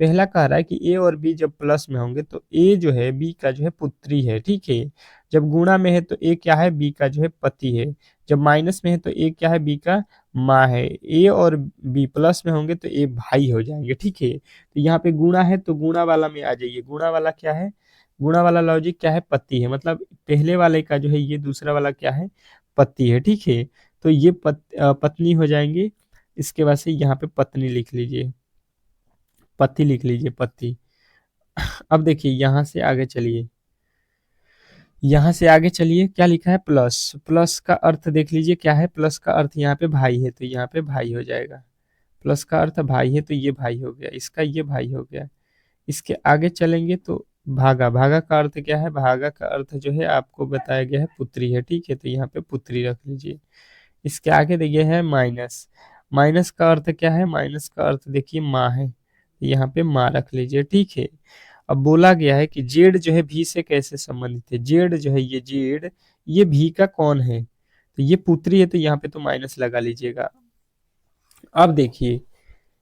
पहला कह रहा है कि ए और बी जब प्लस में होंगे तो ए जो है बी का जो है पुत्री है। ठीक है, जब गुणा में है तो ए क्या है, बी का जो है पति है। जब माइनस में है तो ए क्या है, बी का माँ है। ए और बी प्लस में होंगे तो ए भाई हो जाएंगे। ठीक है, तो यहाँ पे गुणा है तो गुणा वाला में आ जाइए। गुणा वाला क्या है, गुणा वाला लॉजिक क्या है, पति है। मतलब पहले वाले का जो है ये दूसरा वाला क्या है, पति है। ठीक है, तो ये पत्नी हो जाएंगे। इसके बाद से यहाँ पे पत्नी लिख लीजिए, पति लिख लीजिए, पति। अब देखिए यहाँ से आगे चलिए, यहाँ से आगे चलिए, क्या लिखा है, प्लस। प्लस का अर्थ देख लीजिए क्या है, प्लस का अर्थ यहाँ पे भाई है तो यहाँ पे भाई हो जाएगा। प्लस का अर्थ भाई है तो ये भाई हो गया, इसका ये भाई हो गया। इसके आगे चलेंगे तो भागा, भागा का अर्थ क्या है? भागा का अर्थ जो है आपको बताया गया है पुत्री है, ठीक है? तो यहाँ पे पुत्री रख लीजिए। इसके आगे देखिए है माइनस। माइनस का अर्थ क्या है? माइनस का अर्थ देखिए माँ है, यहाँ पे माँ रख लीजिए, ठीक है? अब बोला गया है कि जेड जो है भी से कैसे संबंधित है? जेड जो है ये जेड, ये भी का कौन है? तो ये पुत्री है, तो यहाँ पे तो माइनस लगा लीजिएगा। अब देखिए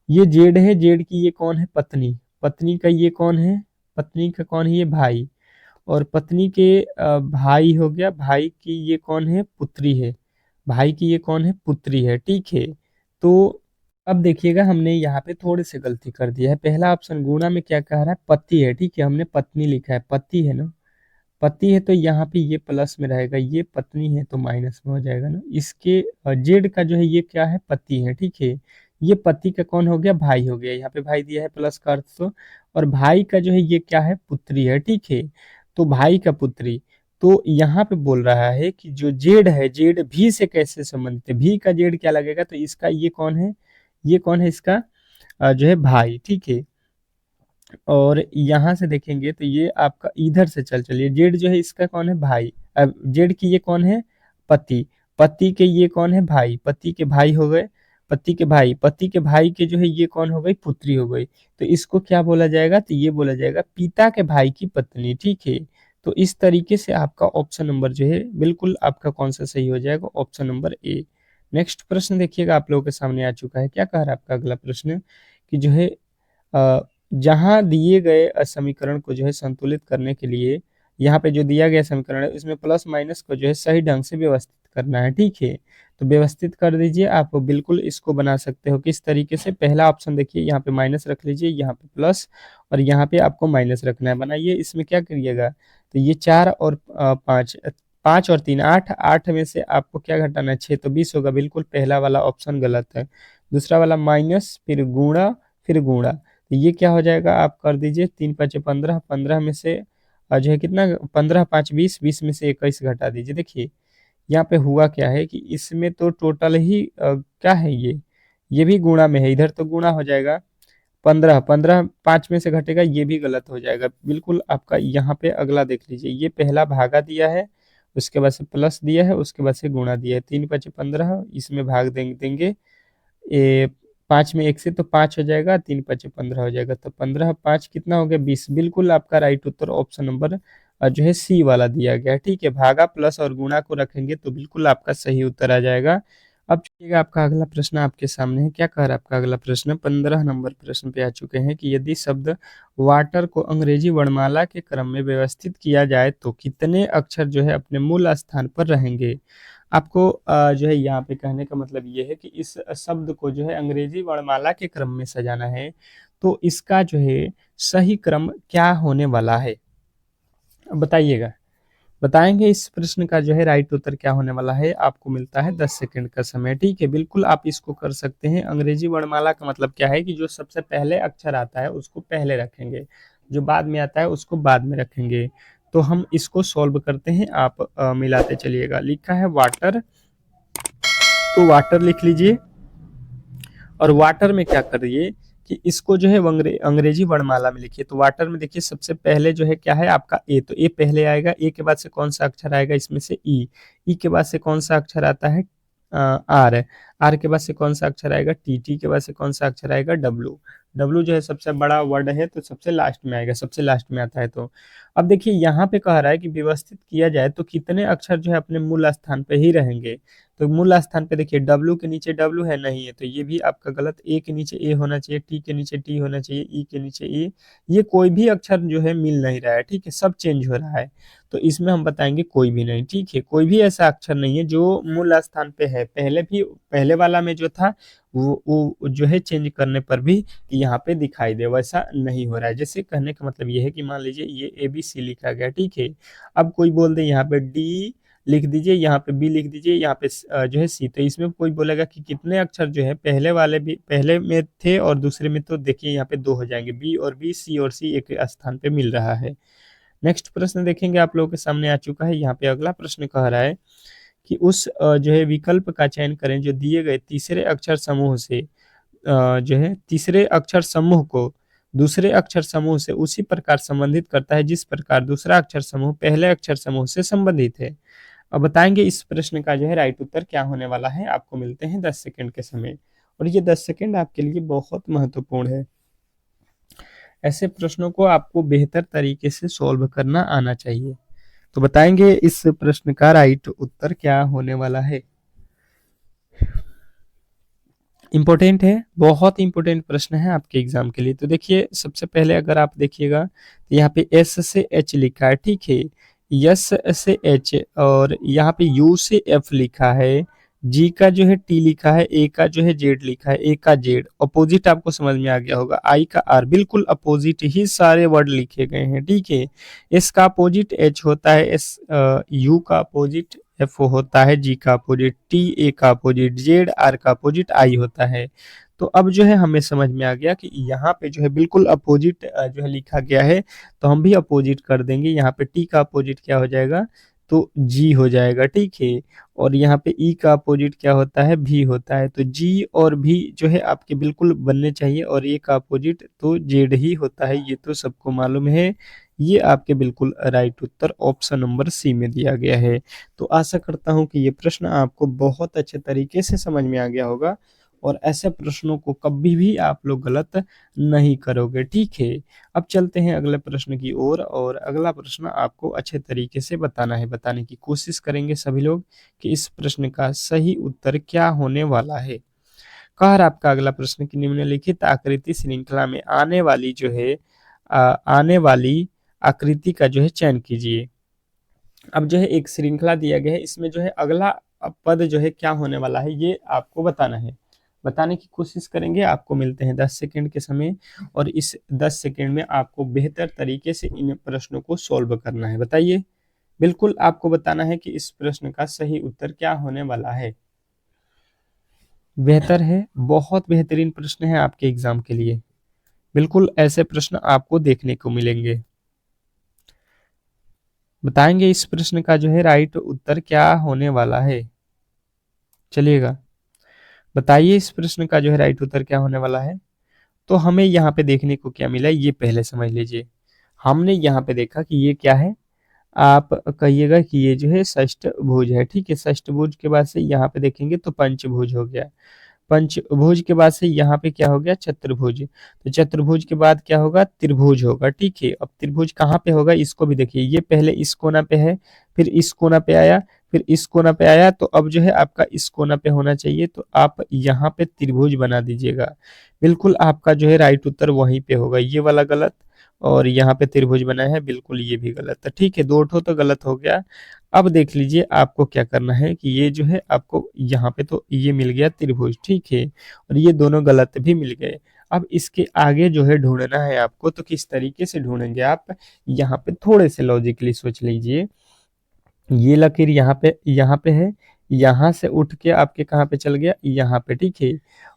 ये जेड है, जेड की ये कौन है? पत्नी। पत्नी का ये कौन है? पत्नी का कौन है? ये भाई। और पत्नी के भाई हो गया, भाई की ये कौन है? पुत्री है। भाई की ये कौन है? पुत्री है, ठीक है? तो अब देखिएगा हमने यहाँ पे थोड़े से गलती कर दिया है। पहला ऑप्शन गुणा में क्या कह रहा है? पति है, ठीक है? हमने पत्नी लिखा है, पति है ना? पति है तो यहाँ पे ये प्लस में रहेगा, ये पत्नी है तो माइनस में हो जाएगा ना। इसके जेड का जो है ये क्या है? पति है, ठीक है? ये पति का कौन हो गया? भाई हो गया। यहाँ पे भाई दिया है प्लस का अर्थ तो, और भाई का जो है ये क्या है? पुत्री है, ठीक है? तो भाई का पुत्री। तो यहाँ पे बोल रहा है कि जो जेड है, जेड भी से कैसे संबंधित है? भी का जेड क्या लगेगा? तो इसका ये कौन है? ये कौन है इसका? जो है भाई, ठीक है? और यहाँ से देखेंगे तो ये आपका इधर से चलिए, जेड जो है इसका कौन है? भाई। अब जेड की ये कौन है? पति। पति के ये कौन है? भाई। पति के भाई हो गए, पति के भाई। पति के भाई के जो है ये कौन हो गई? पुत्री हो गई। तो इसको क्या बोला जाएगा? तो ये बोला जाएगा पिता के भाई की पत्नी, ठीक है? तो इस तरीके से आपका ऑप्शन नंबर जो है बिल्कुल आपका कौन सा सही हो जाएगा? Option number A. नेक्स्ट प्रश्न देखिएगा आप लोगों के सामने आ चुका है। क्या कह रहा है आपका अगला प्रश्न? कि जो है जहाँ दिए गए समीकरण को जो है संतुलित करने के लिए, यहाँ पे जो दिया गया समीकरण है इसमें प्लस माइनस को जो है सही ढंग से व्यवस्थित करना है, ठीक है? तो व्यवस्थित कर दीजिए। आप बिल्कुल इसको बना सकते हो किस तरीके से? पहला ऑप्शन देखिए, यहाँ पे माइनस रख लीजिए, यहाँ पे प्लस, और यहाँ पे आपको माइनस रखना है। बनाइए, इसमें क्या करिएगा? तो ये 4 और 5, 5 और 3 8, 8 में से आपको क्या घटाना है? 6, तो 20 होगा। बिल्कुल पहला वाला ऑप्शन गलत है। दूसरा वाला माइनस, फिर गुणा, फिर गुणा। तो ये क्या हो जाएगा? आप कर दीजिए, 3 5 15, 15 में से जो है कितना? 15 5 20, 20 में से 21 घटा दीजिए। देखिए यहाँ पे हुआ क्या है कि इसमें तो टोटल ही क्या है ये भी गुणा में है, इधर तो गुणा हो जाएगा। 15, 15 5 में से घटेगा, ये भी गलत हो जाएगा। बिल्कुल आपका यहाँ पे अगला देख लीजिए, ये पहला भागा दिया है, उसके बाद से प्लस दिया है, उसके बाद से गुणा दिया है। 3 5 15, इसमें भाग देंगे ये 5 में 1 से, तो 5 हो जाएगा, 3 5 15 हो जाएगा। तो 15 5 कितना हो गया? 20। बिल्कुल आपका राइट उत्तर ऑप्शन नंबर जो है सी वाला दिया गया है, ठीक है? भागा प्लस और गुणा को रखेंगे तो बिल्कुल आपका सही उत्तर आ जाएगा। अब चलिएगा आपका अगला प्रश्न आपके सामने है। क्या कह रहा है आपका अगला प्रश्न? 15 नंबर प्रश्न पे आ चुके हैं कि यदि शब्द वाटर को अंग्रेजी वर्णमाला के क्रम में व्यवस्थित किया जाए तो कितने अक्षर जो है अपने मूल स्थान पर रहेंगे? आपको जो है यहाँ पे कहने का मतलब ये है कि इस शब्द को जो है अंग्रेजी वर्णमाला के क्रम में सजाना है, तो इसका जो है सही क्रम क्या होने वाला है? अब बताइएगा। बताएंगे इस प्रश्न का जो है राइट उत्तर क्या होने वाला है? आपको मिलता है 10 सेकंड का समय, ठीक है? बिल्कुल आप इसको कर सकते हैं। अंग्रेजी वर्णमाला का मतलब क्या है कि जो सबसे पहले अक्षर आता है उसको पहले रखेंगे, जो बाद में आता है उसको बाद में रखेंगे। तो हम इसको सॉल्व करते हैं, आप मिलाते चलिएगा। लिखा है वाटर, तो वाटर लिख लीजिए, और वाटर में क्या करिए कि इसको जो है अंग्रेजी वर्णमाला में लिखिए। तो वाटर में देखिए सबसे पहले जो है क्या है आपका ए, तो ए पहले आएगा। ए के बाद से कौन सा अक्षर आएगा? इसमें से ई। ई के बाद से कौन सा अक्षर आता है? आर। आर के बाद से कौन सा अक्षर आएगा? टी। टी के बाद से कौन सा अक्षर आएगा? डब्लू। डब्लू जो है सबसे बड़ा वर्ड है तो सबसे लास्ट में आएगा, सबसे लास्ट में आता है। तो अब देखिए यहाँ पे कह रहा है कि व्यवस्थित किया जाए तो कितने अक्षर जो है अपने मूल स्थान पे ही रहेंगे। तो मूल स्थान पे देखिए डब्लू के नीचे डब्लू है, नहीं है, तो ये भी आपका गलत। ए के नीचे ए होना चाहिए, टी के नीचे टी होना चाहिए, ई के नीचे ई। ये कोई भी अक्षर जो है मिल नहीं रहा है, ठीक है? सब चेंज हो रहा है। तो इसमें हम बताएंगे कोई भी नहीं, ठीक है? कोई भी ऐसा अक्षर नहीं है जो मूल स्थान पे है। पहले वाला में जो था वो जो है चेंज करने पर भी यहाँ पे दिखाई दे, वैसा नहीं हो रहा है। जैसे कहने का मतलब ये है कि मान लीजिए ये ए बी सी लिखा गया, ठीक है? अब कोई बोल दे यहाँ पे डी लिख दीजिए, यहाँ पे बी लिख दीजिए, यहाँ पे जो है सी। तो इसमें कोई बोलेगा कि कितने अक्षर जो है पहले वाले भी पहले में थे और दूसरे में, तो देखिए यहाँ पे 2 हो जाएंगे। बी और बी, सी और सी एक स्थान पे मिल रहा है। नेक्स्ट प्रश्न देखेंगे, आप लोगों के सामने आ चुका है। यहाँ पे अगला प्रश्न कह रहा है कि उस जो है विकल्प का चयन करें जो दिए गए तीसरे अक्षर समूह से जो है तीसरे अक्षर समूह को दूसरे अक्षर समूह से उसी प्रकार संबंधित करता है जिस प्रकार दूसरा अक्षर समूह पहले अक्षर समूह से संबंधित है। अब बताएंगे इस प्रश्न का जो है राइट उत्तर क्या होने वाला है। आपको मिलते हैं 10 सेकंड के समय, और ये 10 सेकंड आपके लिए बहुत महत्वपूर्ण है। ऐसे प्रश्नों को आपको बेहतर तरीके से सॉल्व करना आना चाहिए। तो बताएंगे इस प्रश्न का राइट उत्तर क्या होने वाला है। इंपॉर्टेंट है, बहुत इंपॉर्टेंट प्रश्न है आपके एग्जाम के लिए। तो देखिए सबसे पहले अगर आप देखिएगा तो यहाँ पे एस से एच लिखा है, ठीक है, यस से एच, और यहाँ पे यू से एफ लिखा है, जी का जो है टी लिखा है, ए का जो है जेड लिखा है, ए का जेड, अपोजिट आपको समझ में आ गया होगा, आई का आर, बिल्कुल अपोजिट ही सारे वर्ड लिखे गए हैं, ठीक है। एस का अपोजिट एच होता है, एस यू का अपोजिट एफ होता है, जी का अपोजिट टी, ए का अपोजिट जेड, आर का अपोजिट आई होता है। तो अब जो है हमें समझ में आ गया कि यहाँ पे जो है बिल्कुल अपोजिट जो है लिखा गया है, तो हम भी अपोजिट कर देंगे। यहाँ पे टी का अपोजिट क्या हो जाएगा, तो जी हो जाएगा, ठीक है। और यहाँ पे ई का अपोजिट क्या होता है, भी होता है। तो जी और भी जो है आपके बिल्कुल बनने चाहिए, और ए का अपोजिट तो जेड ही होता है, ये तो सबको मालूम है। ये आपके बिल्कुल राइट उत्तर ऑप्शन नंबर सी में दिया गया है। तो आशा करता हूं कि ये प्रश्न आपको बहुत अच्छे तरीके से समझ में आ गया होगा, और ऐसे प्रश्नों को कभी भी आप लोग गलत नहीं करोगे, ठीक है। अब चलते हैं अगले प्रश्न की ओर, और अगला प्रश्न आपको अच्छे तरीके से बताना है, बताने की कोशिश करेंगे सभी लोग कि इस प्रश्न का सही उत्तर क्या होने वाला है। कह रहा आपका अगला प्रश्न कि निम्नलिखित आकृति श्रृंखला में आने वाली जो है आने वाली आकृति का जो है चयन कीजिए। अब जो है एक श्रृंखला दिया गया है, इसमें जो है अगला पद जो है क्या होने वाला है ये आपको बताना है। बताने की कोशिश करेंगे। आपको मिलते हैं 10 सेकंड के समय, और इस 10 सेकंड में आपको बेहतर तरीके से इन प्रश्नों को सॉल्व करना है। बताइए, बिल्कुल आपको बताना है कि इस प्रश्न का सही उत्तर क्या होने वाला है। बेहतर है, बहुत बेहतरीन प्रश्न है आपके एग्जाम के लिए। बिल्कुल ऐसे प्रश्न आपको देखने को मिलेंगे। बताएंगे इस प्रश्न का जो है राइट उत्तर क्या होने वाला है। चलिएगा, बताइए इस प्रश्न का जो है राइट उत्तर क्या होने वाला है। तो हमें यहाँ पे देखने को क्या मिला, ये पहले समझ लीजिए। हमने यहाँ पे देखा कि ये क्या है, आप कहिएगा कि ये जो है षष्ठभुज है, ठीक है। षष्ठभुज के बाद से यहाँ पे देखेंगे तो पंचभुज हो गया। पंचभुज के बाद से यहाँ पे क्या हो गया, चतुर्भुज। तो चतुर्भुज के बाद क्या होगा, त्रिभुज होगा, ठीक है। अब त्रिभुज कहाँ पे होगा, इसको भी देखिए, ये पहले इस कोना पे है, फिर इस कोना पे आया, फिर इस कोना पे आया, तो अब जो है आपका इस कोना पे होना चाहिए। तो आप यहाँ पे त्रिभुज बना दीजिएगा। बिल्कुल आपका जो है राइट उत्तर वहीं पे होगा। ये वाला गलत, और यहाँ पे त्रिभुज बना है, बिल्कुल ये भी गलत है, ठीक है। दो ठो तो गलत हो गया। अब देख लीजिए आपको क्या करना है कि ये जो है आपको यहाँ पे तो ये मिल गया त्रिभुज, ठीक है, और ये दोनों गलत भी मिल गए। अब इसके आगे जो है ढूंढना है आपको, तो किस तरीके से ढूंढेंगे आप, यहाँ पे थोड़े से लॉजिकली सोच लीजिए। ये लकीर यहाँ पे है, यहाँ से उठ के आपके कहाँ पे चल गया, यहाँ पे, ठीक है।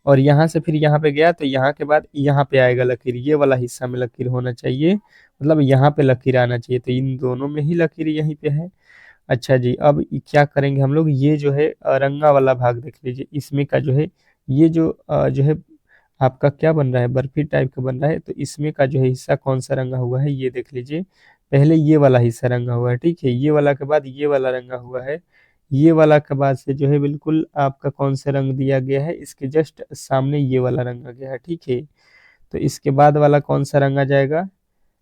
और यहाँ से फिर यहाँ पे गया, तो यहाँ के बाद यहाँ पे आएगा लकीर, ये वाला हिस्सा में लकीर होना चाहिए, मतलब यहाँ पे लकीर आना चाहिए। तो इन दोनों में ही लकीर यहीं पे है। अच्छा जी, अब क्या करेंगे हम लोग, ये जो है रंगा वाला भाग देख लीजिए, इसमें का जो है ये जो है आपका क्या बन रहा है, बर्फी टाइप का बन रहा है। तो इसमें का जो है हिस्सा कौन सा रंगा हुआ है, ये देख लीजिए। पहले ये वाला हिस्सा रंगा हुआ है, ठीक है, ये वाला के बाद ये वाला रंगा हुआ है। ये वाला के बाद से जो है बिल्कुल आपका कौन सा रंग दिया गया है, इसके जस्ट सामने ये वाला रंगा गया है, ठीक है। तो इसके बाद वाला कौन सा रंगा जाएगा,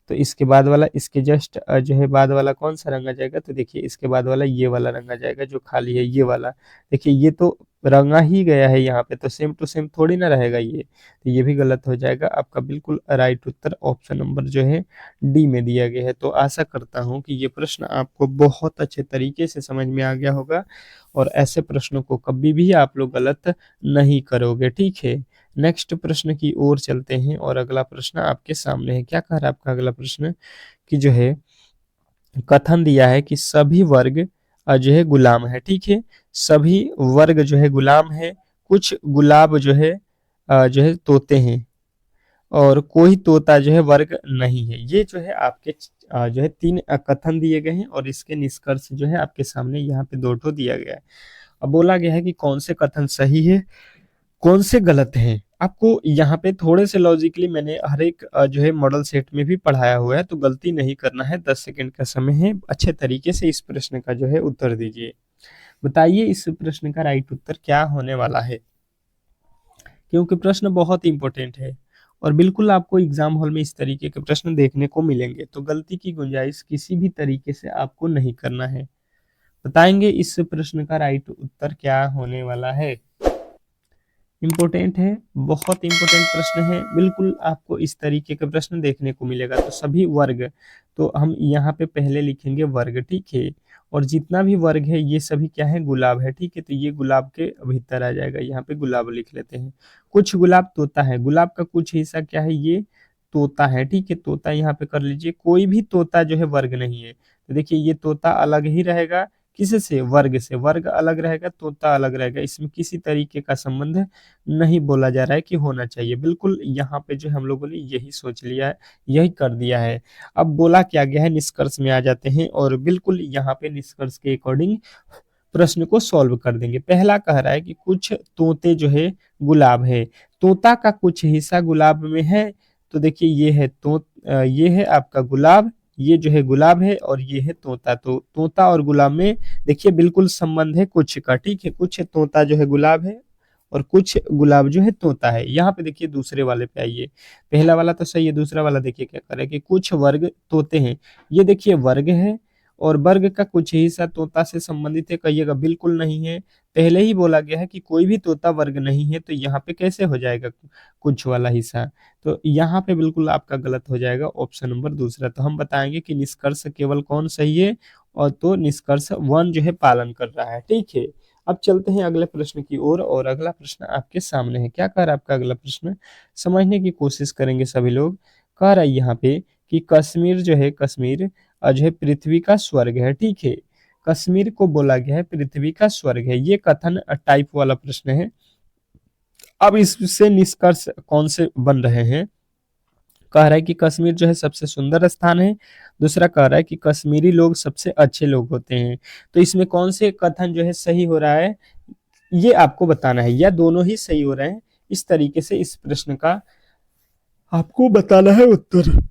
तो इसके बाद वाला, इसके जस्ट जो है बाद वाला कौन सा रंगा जाएगा, तो देखिए इसके बाद वाला ये वाला रंगा जाएगा जो खाली है, ये वाला। देखिए ये तो रंगा ही गया है यहाँ पे, तो सेम टू सेम थोड़ी ना रहेगा ये, तो ये भी गलत हो जाएगा। आपका बिल्कुल राइट उत्तर ऑप्शन नंबर जो है डी में दिया गया है। तो आशा करता हूँ कि ये प्रश्न आपको बहुत अच्छे तरीके से समझ में आ गया होगा, और ऐसे प्रश्नों को कभी भी आप लोग गलत नहीं करोगे, ठीक है। नेक्स्ट प्रश्न की ओर चलते हैं, और अगला प्रश्न आपके सामने है। क्या कह रहा है आपका अगला प्रश्न कि जो है कथन दिया है कि सभी वर्ग जो है गुलाम है, ठीक है। सभी वर्ग जो है गुलाम है, कुछ गुलाब जो है तोते हैं, और कोई तोता जो है वर्ग नहीं है। ये जो है आपके जो है तीन कथन दिए गए हैं, और इसके निष्कर्ष जो है आपके सामने यहाँ पे दो ठो दिया गया है। अब बोला गया है कि कौन से कथन सही है, कौन से गलत हैं। आपको यहाँ पे थोड़े से लॉजिकली मैंने हर एक जो है मॉडल सेट में भी पढ़ाया हुआ है, तो गलती नहीं करना है। 10 सेकंड का समय है, अच्छे तरीके से इस प्रश्न का जो है उत्तर दीजिए। बताइए इस प्रश्न का राइट उत्तर क्या होने वाला है, क्योंकि प्रश्न बहुत इंपॉर्टेंट है और बिल्कुल आपको एग्जाम हॉल में इस तरीके के प्रश्न देखने को मिलेंगे, तो गलती की गुंजाइश किसी भी तरीके से आपको नहीं करना है। बताएंगे इस प्रश्न का राइट उत्तर क्या होने वाला है। इम्पोर्टेंट है, बहुत इम्पोर्टेंट प्रश्न है, बिल्कुल आपको इस तरीके का प्रश्न देखने को मिलेगा। तो सभी वर्ग, तो हम यहाँ पे पहले लिखेंगे वर्ग, ठीक है। और जितना भी वर्ग है ये सभी क्या है, गुलाब है, ठीक है। तो ये गुलाब के भीतर आ जाएगा, यहाँ पे गुलाब लिख लेते हैं। कुछ गुलाब तोता है, गुलाब का कुछ हिस्सा क्या है, ये तोता है, ठीक है। तोता यहाँ पे कर लीजिए, कोई भी तोता जो है वर्ग नहीं है। तो देखिए ये तोता अलग ही रहेगा, किस से, वर्ग से। वर्ग अलग रहेगा, तोता अलग रहेगा, इसमें किसी तरीके का संबंध नहीं बोला जा रहा है कि होना चाहिए। बिल्कुल यहाँ पे जो हम लोगों ने यही सोच लिया है, यही कर दिया है। अब बोला क्या गया है, निष्कर्ष में आ जाते हैं और बिल्कुल यहाँ पे निष्कर्ष के अकॉर्डिंग प्रश्न को सॉल्व कर देंगे। पहला कह रहा है कि कुछ तोते जो है गुलाब है, तोता का कुछ हिस्सा गुलाब में है। तो देखिए ये है ये है आपका गुलाब, ये जो है गुलाब है और ये है तोता। तो तोता और गुलाब में देखिए बिल्कुल संबंध है कुछ का, ठीक है। कुछ तोता जो है गुलाब है और कुछ गुलाब जो है तोता है। यहाँ पे देखिए दूसरे वाले पे आइए, पहला वाला तो सही है, दूसरा वाला देखिए क्या कर रहा है कि कुछ वर्ग तोते हैं। ये देखिए वर्ग है और वर्ग का कुछ हिस्सा तोता से संबंधित है, कहिएगा बिल्कुल नहीं है। पहले ही बोला गया है कि कोई भी तोता वर्ग नहीं है, तो यहाँ पे कैसे हो जाएगा कुछ वाला हिस्सा। तो यहाँ पे बिल्कुल आपका गलत हो जाएगा ऑप्शन नंबर दूसरा। तो हम बताएंगे कि निष्कर्ष केवल कौन सही है, और तो निष्कर्ष 1 जो है पालन कर रहा है, ठीक है। अब चलते हैं अगले प्रश्न की ओर, और अगला प्रश्न आपके सामने है। क्या कह रहा है आपका अगला प्रश्न, समझने की कोशिश करेंगे सभी लोग। कह रहा है यहाँ पे कि कश्मीर जो है, कश्मीर जो है पृथ्वी का स्वर्ग है, ठीक है। कश्मीर को बोला गया है पृथ्वी का स्वर्ग है, ये कथन टाइप वाला प्रश्न है। अब इससे निष्कर्ष कौन से बन रहे हैं। कह रहा है कि कश्मीर जो है सबसे सुंदर स्थान है। दूसरा कह रहा है कि कश्मीरी लोग सबसे अच्छे लोग होते हैं। तो इसमें कौन से कथन जो है सही हो रहा है, ये आपको बताना है, या दोनों ही सही हो रहे हैं। इस तरीके से इस प्रश्न का आपको बताना है उत्तर।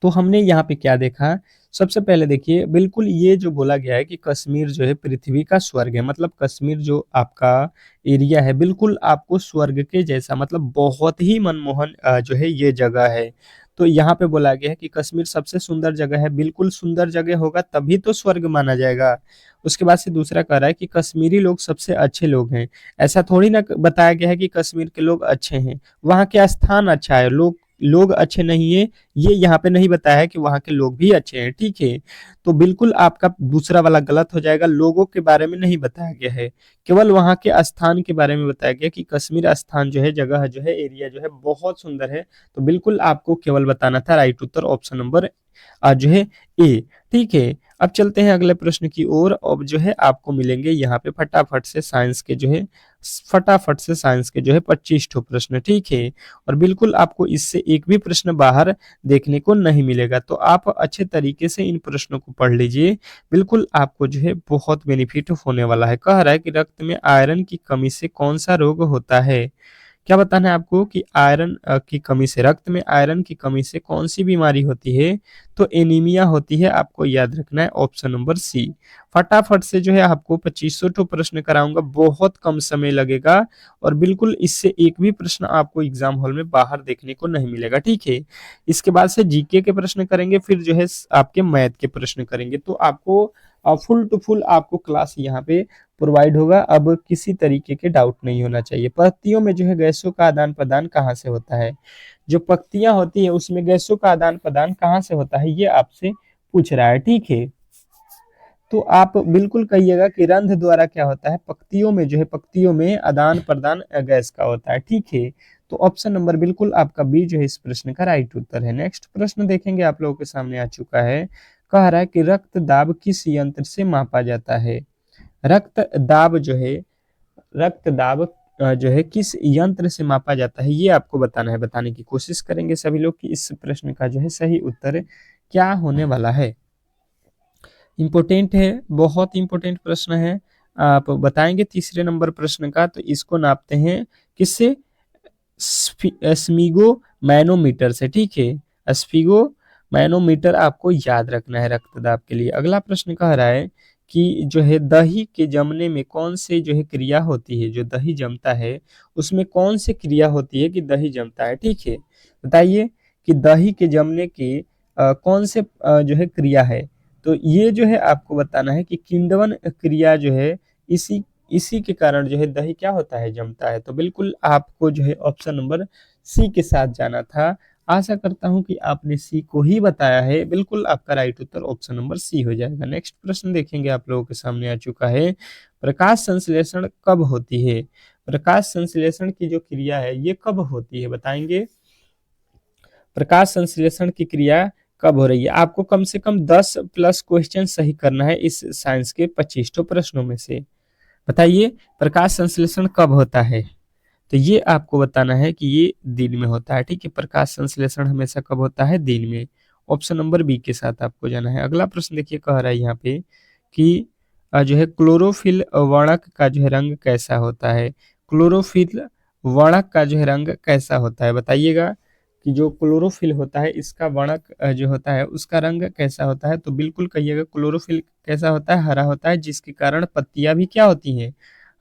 तो हमने यहाँ पे क्या देखा, सबसे पहले देखिए बिल्कुल ये जो बोला गया है कि कश्मीर जो है पृथ्वी का स्वर्ग है, मतलब कश्मीर जो आपका एरिया है बिल्कुल आपको स्वर्ग के जैसा, मतलब बहुत ही मनमोहन जो है ये जगह है। तो यहाँ पे बोला गया है कि कश्मीर सबसे सुंदर जगह है, बिल्कुल सुंदर जगह होगा तभी तो स्वर्ग माना जाएगा। उसके बाद से दूसरा कह रहा है कि कश्मीरी लोग सबसे अच्छे लोग हैं। ऐसा थोड़ी ना बताया गया है कि कश्मीर के लोग अच्छे हैं, वहाँ के स्थान अच्छा है, लोग लोग अच्छे नहीं है, ये यहाँ पे नहीं बताया है कि वहाँ के लोग भी अच्छे हैं, ठीक है। तो बिल्कुल आपका दूसरा वाला गलत हो जाएगा, लोगों के बारे में नहीं बताया गया है, केवल वहाँ के स्थान के बारे में बताया गया कि कश्मीर स्थान जो है, जगह जो है, एरिया जो है बहुत सुंदर है। तो बिल्कुल आपको केवल बताना था राइट उत्तर ऑप्शन नंबर जो है ए, ठीक है। अब चलते हैं अगले प्रश्न की ओर। अब जो है आपको मिलेंगे यहाँ पे फटाफट से साइंस के जो है 25 ठो प्रश्न, ठीक है। और बिल्कुल आपको इससे एक भी प्रश्न बाहर देखने को नहीं मिलेगा, तो आप अच्छे तरीके से इन प्रश्नों को पढ़ लीजिए, बिल्कुल आपको जो है बहुत बेनिफिट होने वाला है। कह रहा है कि रक्त में आयरन की कमी से कौन सा रोग होता है। क्या बताना है आपको कि आयरन की कमी से, रक्त में आयरन की कमी से कौन सी बीमारी होती है। तो एनीमिया होती है, आपको याद रखना है ऑप्शन नंबर सी। फटाफट से जो है आपको 2500 तो प्रश्न कराऊंगा, बहुत कम समय लगेगा और बिल्कुल इससे एक भी प्रश्न आपको एग्जाम हॉल में बाहर देखने को नहीं मिलेगा, ठीक है। इसके बाद से जीके के प्रश्न करेंगे, फिर जो है आपके मैथ के प्रश्न करेंगे। तो आपको फुल टू फुल आपको क्लास यहाँ पे प्रोवाइड होगा। अब किसी तरीके के डाउट नहीं होना चाहिए। पत्तियों में जो है गैसों का आदान प्रदान कहाँ से होता है, जो पत्तियां होती है उसमें गैसों का आदान प्रदान कहाँ से होता है, ये आपसे पूछ रहा है, ठीक है। तो आप बिल्कुल कहिएगा कि रंध्र द्वारा क्या होता है, पत्तियों में जो है, पत्तियों में आदान प्रदान गैस का होता है, ठीक है। तो ऑप्शन नंबर बिल्कुल आपका बी जो है इस प्रश्न का राइट उत्तर है। नेक्स्ट प्रश्न देखेंगे, आप लोगों के सामने आ चुका है। कह रहा है कि रक्त दाब किस यंत्र से मापा जाता है। रक्त दाब जो है, रक्त दाब जो है किस यंत्र से मापा जाता है, ये आपको बताना है। बताने की कोशिश करेंगे सभी लोग कि इस प्रश्न का जो है सही उत्तर क्या होने वाला है। इंपॉर्टेंट है, बहुत इंपॉर्टेंट प्रश्न है, आप बताएंगे तीसरे नंबर प्रश्न का, तो इसको नापते हैं किससे? स्फिगो मैनोमीटर से, ठीक है। स्फिगो मैनोमीटर आपको याद रखना है रक्तदाब के लिए। अगला प्रश्न कह रहा है कि जो है दही के जमने में कौन से जो है क्रिया होती है, जो दही जमता है उसमें कौन सी क्रिया होती है कि दही जमता है, ठीक है। बताइए कि दही के जमने की कौन से जो है क्रिया है। तो ये जो है आपको बताना है कि किण्वन क्रिया जो है इसी इसी के कारण जो है दही क्या होता है, जमता है। तो बिल्कुल आपको जो है ऑप्शन नंबर सी के साथ जाना था। आशा करता हूं कि आपने सी को ही बताया है। बिल्कुल आपका राइट उत्तर ऑप्शन नंबर सी हो जाएगा। नेक्स्ट प्रश्न देखेंगे, आप लोगों के सामने आ चुका है। प्रकाश संश्लेषण कब होती है? प्रकाश संश्लेषण की जो क्रिया है ये कब होती है, बताएंगे? प्रकाश संश्लेषण की क्रिया कब हो रही है? आपको कम से कम 10 प्लस क्वेश्चन सही करना है इस साइंस के 25 प्रश्नों में से। बताइए प्रकाश संश्लेषण कब होता है? तो ये आपको बताना है कि ये दिन में होता है, ठीक है। प्रकाश संश्लेषण हमेशा कब होता है? दिन में। ऑप्शन नंबर बी के साथ आपको जाना है। अगला प्रश्न देखिए, कह रहा है यहाँ पे कि जो है क्लोरोफिल वर्णक का जो है रंग कैसा होता है? क्लोरोफिल वर्णक का जो है रंग कैसा होता है, बताइएगा कि जो क्लोरोफिल होता है इसका वर्णक जो होता है उसका रंग कैसा होता है। तो बिल्कुल कहिएगा क्लोरोफिल कैसा होता है? हरा होता है, जिसके कारण पत्तियां भी क्या होती हैं?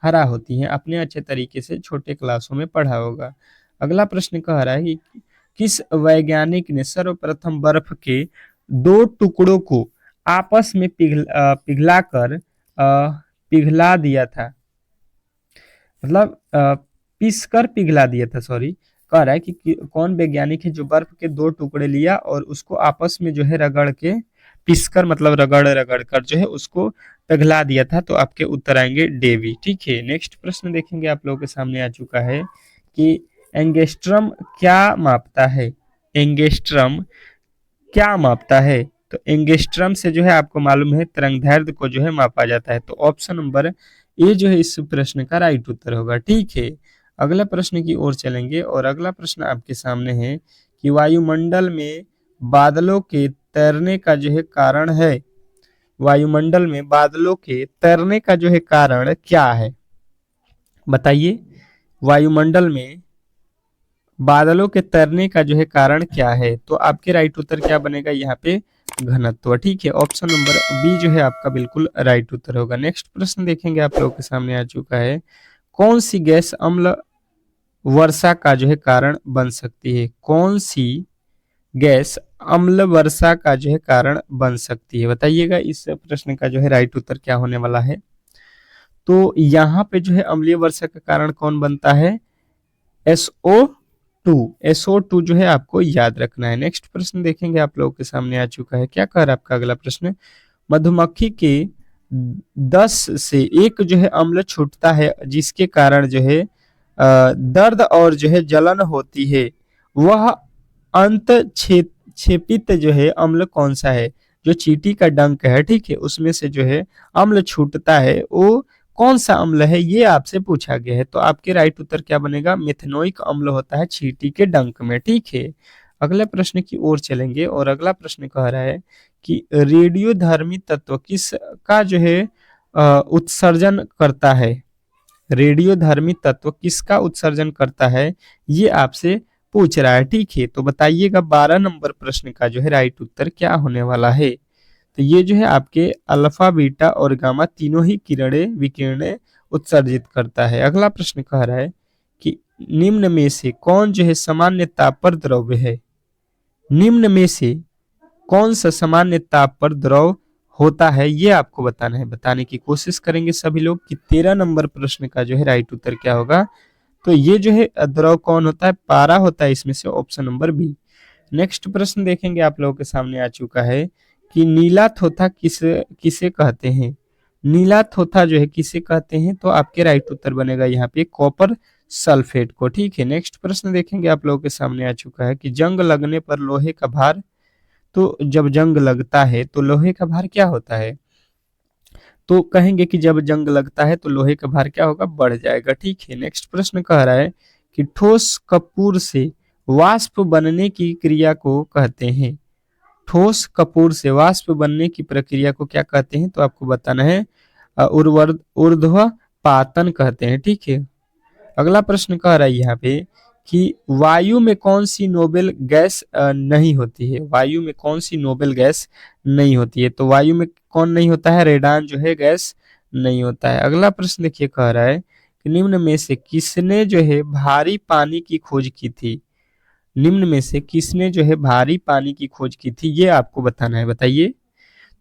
हरा होती हैं। आपने अच्छे तरीके से छोटे क्लासों में पढ़ा होगा। अगला प्रश्न कह रहा है कि किस वैज्ञानिक ने सर्वप्रथम बर्फ के दो टुकड़ों को आपस में पिघला दिया था, मतलब पीसकर पिघला दिया था, सॉरी। कह रहा है कि कौन वैज्ञानिक है जो बर्फ के दो टुकड़े लिया और उसको आपस में जो है रगड़ के, पीसकर मतलब रगड़ रगड़ कर जो है उसको पिघला दिया था। तो आपके उत्तर आएंगे डेवी, ठीक है। नेक्स्ट प्रश्न देखेंगे, आप लोगों के सामने आ चुका है कि एंगस्ट्रम क्या मापता है? एंगस्ट्रम क्या मापता है? तो एंगस्ट्रम से जो है आपको मालूम है तरंगदैर्घ्य को जो है मापा जाता है। तो ऑप्शन नंबर ए जो है इस प्रश्न का राइट उत्तर होगा, ठीक है। अगला प्रश्न की ओर चलेंगे और अगला प्रश्न आपके सामने है कि वायुमंडल में बादलों के तैरने का जो है कारण है, वायुमंडल में बादलों के तैरने का जो है कारण क्या है, बताइए। वायुमंडल में बादलों के तैरने का जो है कारण क्या है? तो आपके राइट उत्तर क्या बनेगा यहाँ पे? घनत्व, ठीक है। ऑप्शन नंबर बी जो है आपका बिल्कुल राइट उत्तर होगा। नेक्स्ट प्रश्न देखेंगे, आप लोगों के सामने आ चुका है। कौन सी गैस अम्ल वर्षा का जो है कारण बन सकती है? कौन सी गैस अम्ल वर्षा का जो है कारण बन सकती है, बताइएगा। इस प्रश्न का जो है राइट उत्तर क्या होने वाला है? तो यहाँ पे जो है अम्लीय वर्षा का कारण कौन बनता है? SO2 जो है आपको याद रखना है। नेक्स्ट प्रश्न देखेंगे, आप लोगों के सामने आ चुका है। क्या कह रहा है आपका अगला प्रश्न? मधुमक्खी के 10 से 1 जो है अम्ल छूटता है जिसके कारण जो है दर्द और जो है जलन होती है, वह अंत छेपित जो है अम्ल कौन सा है? जो चींटी का डंक है, ठीक है, उसमें से जो है अम्ल छूटता है वो कौन सा अम्ल है, ये आपसे पूछा गया है। तो आपके राइट उत्तर क्या बनेगा? मेथनोइक अम्ल होता है चींटी के डंक में, ठीक है। अगले प्रश्न की ओर चलेंगे और अगला प्रश्न कह रहा है कि रेडियोधर्मी तत्व किसका जो है उत्सर्जन करता है? रेडियोधर्मी तत्व किसका उत्सर्जन करता है, ये आपसे पूछ रहा है, ठीक है। तो बताइएगा 12 नंबर प्रश्न का जो है राइट उत्तर क्या होने वाला है? तो ये जो है आपके अल्फा बीटा और गामा तीनों ही विकिरणें उत्सर्जित करता है। अगला प्रश्न कह रहा है कि निम्न में से कौन जो है सामान्य ताप पर द्रव्य है? निम्न में से कौन सा सामान्य ताप पर द्रव होता है, ये आपको बताना है। बताने की कोशिश करेंगे सभी लोग कि 13 नंबर प्रश्न का जो है राइट उत्तर क्या होगा। तो ये जो है द्रव कौन होता है? पारा होता है इसमें से, ऑप्शन नंबर बी। नेक्स्ट प्रश्न देखेंगे, आप लोगों के सामने आ चुका है कि नीला थोथा किसे कहते हैं? नीला थोथा जो है किसे कहते हैं? तो आपके राइट उत्तर बनेगा यहाँ पे कॉपर सल्फेट को, ठीक है। नेक्स्ट प्रश्न देखेंगे, आप लोगों के सामने आ चुका है कि जंग लगने पर लोहे का भार, तो जब जंग लगता है तो लोहे का भार क्या होता है? तो कहेंगे कि जब जंग लगता है तो लोहे का भार क्या होगा? बढ़ जाएगा, ठीक है। नेक्स्ट प्रश्न कह रहा है कि ठोस कपूर से वाष्प बनने की क्रिया को कहते हैं। ठोस कपूर से वाष्प बनने की प्रक्रिया को क्या कहते हैं? तो आपको बताना है ऊर्ध्वपातन कहते हैं, ठीक है। अगला प्रश्न कह रहा है यहाँ पे कि वायु में कौन सी नोबेल गैस नहीं होती है। वायु में कौन सी नोबेल गैस नहीं होती है। तो वायु में कौन नहीं होता है, रेडान जो है गैस नहीं होता है। अगला प्रश्न देखिए कह रहा है कि निम्न में से किसने जो है भारी पानी की खोज की थी। निम्न में से किसने जो है भारी पानी की खोज की थी, ये आपको बताना है, बताइए।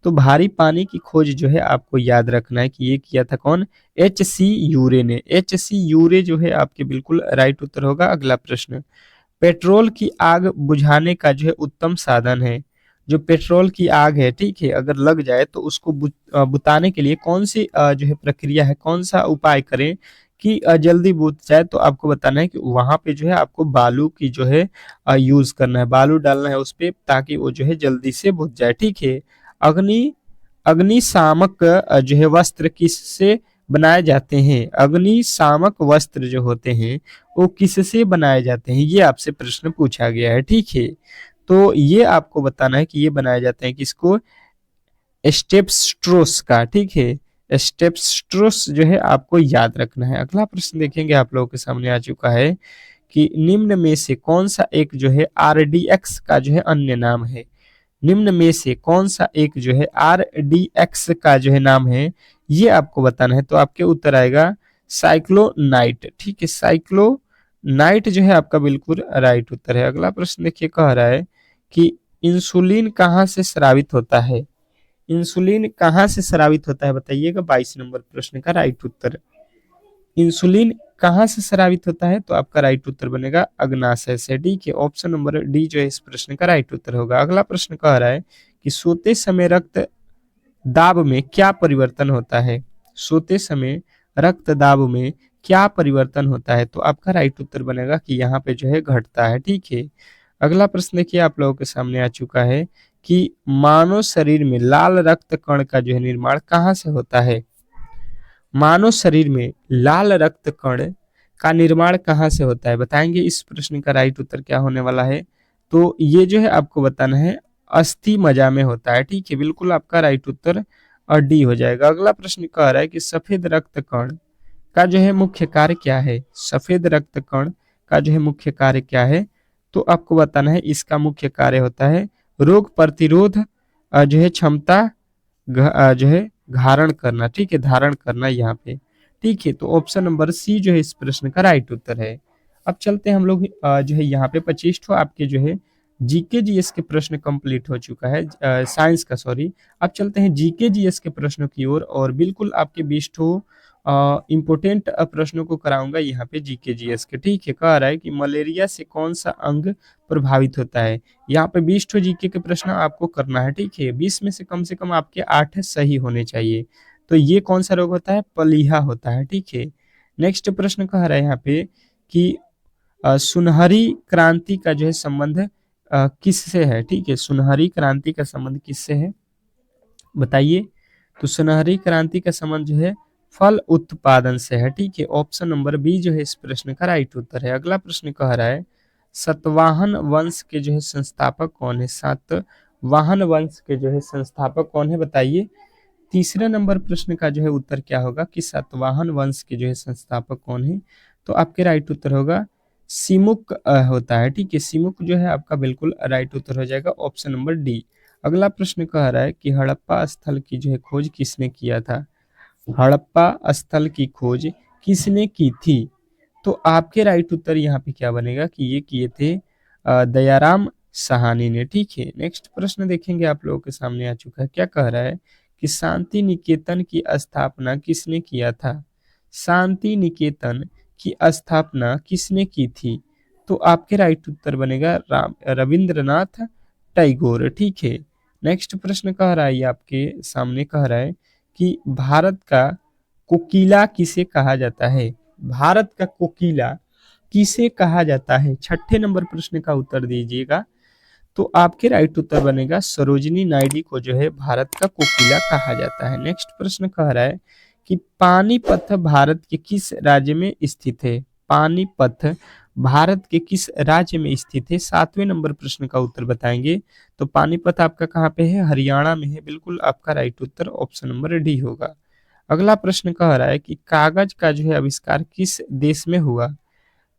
तो भारी पानी की खोज जो है आपको याद रखना है कि ये किया था कौन, H.C. यूरे ने। H.C. यूरे जो है आपके बिल्कुल राइट उत्तर होगा। अगला प्रश्न, पेट्रोल की आग बुझाने का जो है उत्तम साधन है। जो पेट्रोल की आग है, ठीक है, अगर लग जाए तो उसको बुताने के लिए कौन सी जो है प्रक्रिया है, कौन सा उपाय करें कि जल्दी बुझ जाए। तो आपको बताना है कि वहां पे जो है आपको बालू की जो है यूज करना है, बालू डालना है उस पे, ताकि वो जो है जल्दी से बुझ जाए, ठीक है। अग्नि अग्निशामक जो है वस्त्र किससे बनाए जाते हैं। अग्निशामक वस्त्र जो होते हैं वो किससे बनाए जाते हैं, ये आपसे प्रश्न पूछा गया है, ठीक है। तो ये आपको बताना है कि ये बनाए जाते हैं किसको, स्टेप्सट्रोस का, ठीक है। स्टेप्सट्रोस जो है आपको याद रखना है। अगला प्रश्न देखेंगे आप लोगों के सामने आ चुका है कि निम्न में से कौन सा एक जो है RDX का जो है अन्य नाम है। निम्न में से कौन सा एक जो है RDX का जो है नाम है, ये आपको बताना है। तो आपके उत्तर आएगा साइक्लोनाइट, ठीक है। साइक्लोनाइट जो है आपका बिल्कुल राइट उत्तर है। अगला प्रश्न देखिए कह रहा है कि इंसुलिन कहाँ से स्रावित होता है। इंसुलिन कहाँ से स्रावित होता है बताइएगा। 22 नंबर प्रश्न का राइट उत्तर, इंसुलिन कहाँ से स्रावित होता है। तो आपका राइट उत्तर बनेगा अग्नाशय से, ठीक है। ऑप्शन नंबर डी जो है इस प्रश्न का राइट उत्तर होगा। अगला प्रश्न कह रहा है कि सोते समय रक्त दाब में क्या परिवर्तन होता है। सोते समय रक्त दाब में क्या परिवर्तन होता है। तो आपका राइट उत्तर बनेगा कि यहाँ पे जो है घटता है, ठीक है। अगला प्रश्न देखिए आप लोगों के सामने आ चुका है कि मानव शरीर में लाल रक्त कण का जो है निर्माण कहाँ से होता है। मानव शरीर में लाल रक्त कण का निर्माण कहाँ से होता है, बताएंगे। इस प्रश्न का राइट उत्तर क्या होने वाला है। तो ये जो है आपको बताना है अस्थि मज्जा में होता है, ठीक है। बिल्कुल आपका राइट उत्तर और डी हो जाएगा। अगला प्रश्न कह रहा है कि सफेद रक्त कण का जो है मुख्य कार्य क्या है। सफेद रक्त कण का जो है मुख्य कार्य क्या है। तो आपको बताना है इसका मुख्य कार्य होता है रोग प्रतिरोध जो है क्षमता जो है धारण करना, ठीक है, धारण करना यहाँ पे, ठीक है। तो ऑप्शन नंबर सी जो है इस प्रश्न का राइट उत्तर है। अब चलते हैं हम लोग जो है यहाँ पे 25 ठो आपके जो है जीके जीएस के प्रश्न कंप्लीट हो चुका है, साइंस का, सॉरी। अब चलते हैं जीके जीएस के प्रश्नों की ओर, और बिल्कुल आपके 20 ठो इंपोर्टेंट प्रश्नों को कराऊंगा यहाँ पे जीके जीएस के, ठीक है। कह रहा है कि मलेरिया से कौन सा अंग प्रभावित होता है। यहाँ पे 20 ठो जीके के प्रश्न आपको करना है, ठीक है। 20 में से कम आपके 8 सही होने चाहिए। तो ये कौन सा रोग होता है, प्लीहा होता है, ठीक है। नेक्स्ट प्रश्न कह रहा है यहाँ पे कि सुनहरी क्रांति का जो है संबंध किससे है, ठीक है। सुनहरी क्रांति का संबंध किससे है बताइए। तो सुनहरी क्रांति का संबंध जो है फल उत्पादन से है, ठीक है। ऑप्शन नंबर बी जो है इस प्रश्न का राइट उत्तर है। अगला प्रश्न कह रहा है सातवाहन वंश के जो है संस्थापक कौन है। सातवाहन वंश के जो है संस्थापक कौन है बताइए। तीसरे नंबर प्रश्न का जो है उत्तर क्या होगा कि सातवाहन वंश के जो है संस्थापक कौन है। तो आपके राइट उत्तर होगा सिमुक होता है, ठीक है। सिमुक जो है आपका बिल्कुल राइट उत्तर हो जाएगा, ऑप्शन नंबर डी। अगला प्रश्न कह रहा है कि हड़प्पा स्थल की जो है खोज किसने किया था। हड़प्पा स्थल की खोज किसने की थी। तो आपके राइट उत्तर यहाँ पे क्या बनेगा कि ये किए थे दयाराम साहनी ने, ठीक है। नेक्स्ट प्रश्न देखेंगे आप लोगों के सामने आ चुका है। क्या कह रहा है कि शांति निकेतन की स्थापना किसने किया था। शांति निकेतन की स्थापना किसने की थी। तो आपके राइट उत्तर बनेगा रविंद्रनाथ टैगोर, ठीक है। नेक्स्ट प्रश्न कह रहा है ये आपके सामने कह रहा है कि भारत का कोकिला किसे कहा जाता है। भारत का कोकिला किसे कहा जाता है, छठे नंबर प्रश्न का उत्तर दीजिएगा। तो आपके राइट उत्तर बनेगा सरोजिनी नायडू को जो है भारत का कोकिला कहा जाता है। नेक्स्ट प्रश्न कह रहा है कि पानीपत भारत के किस राज्य में स्थित है। पानीपत भारत के किस राज्य में स्थित है, 7वें नंबर प्रश्न का उत्तर बताएंगे। तो पानीपत आपका कहाँ पे है, हरियाणा में है। बिल्कुल आपका राइट उत्तर ऑप्शन नंबर डी होगा। अगला प्रश्न कह रहा है कि कागज का जो है आविष्कार किस देश में हुआ।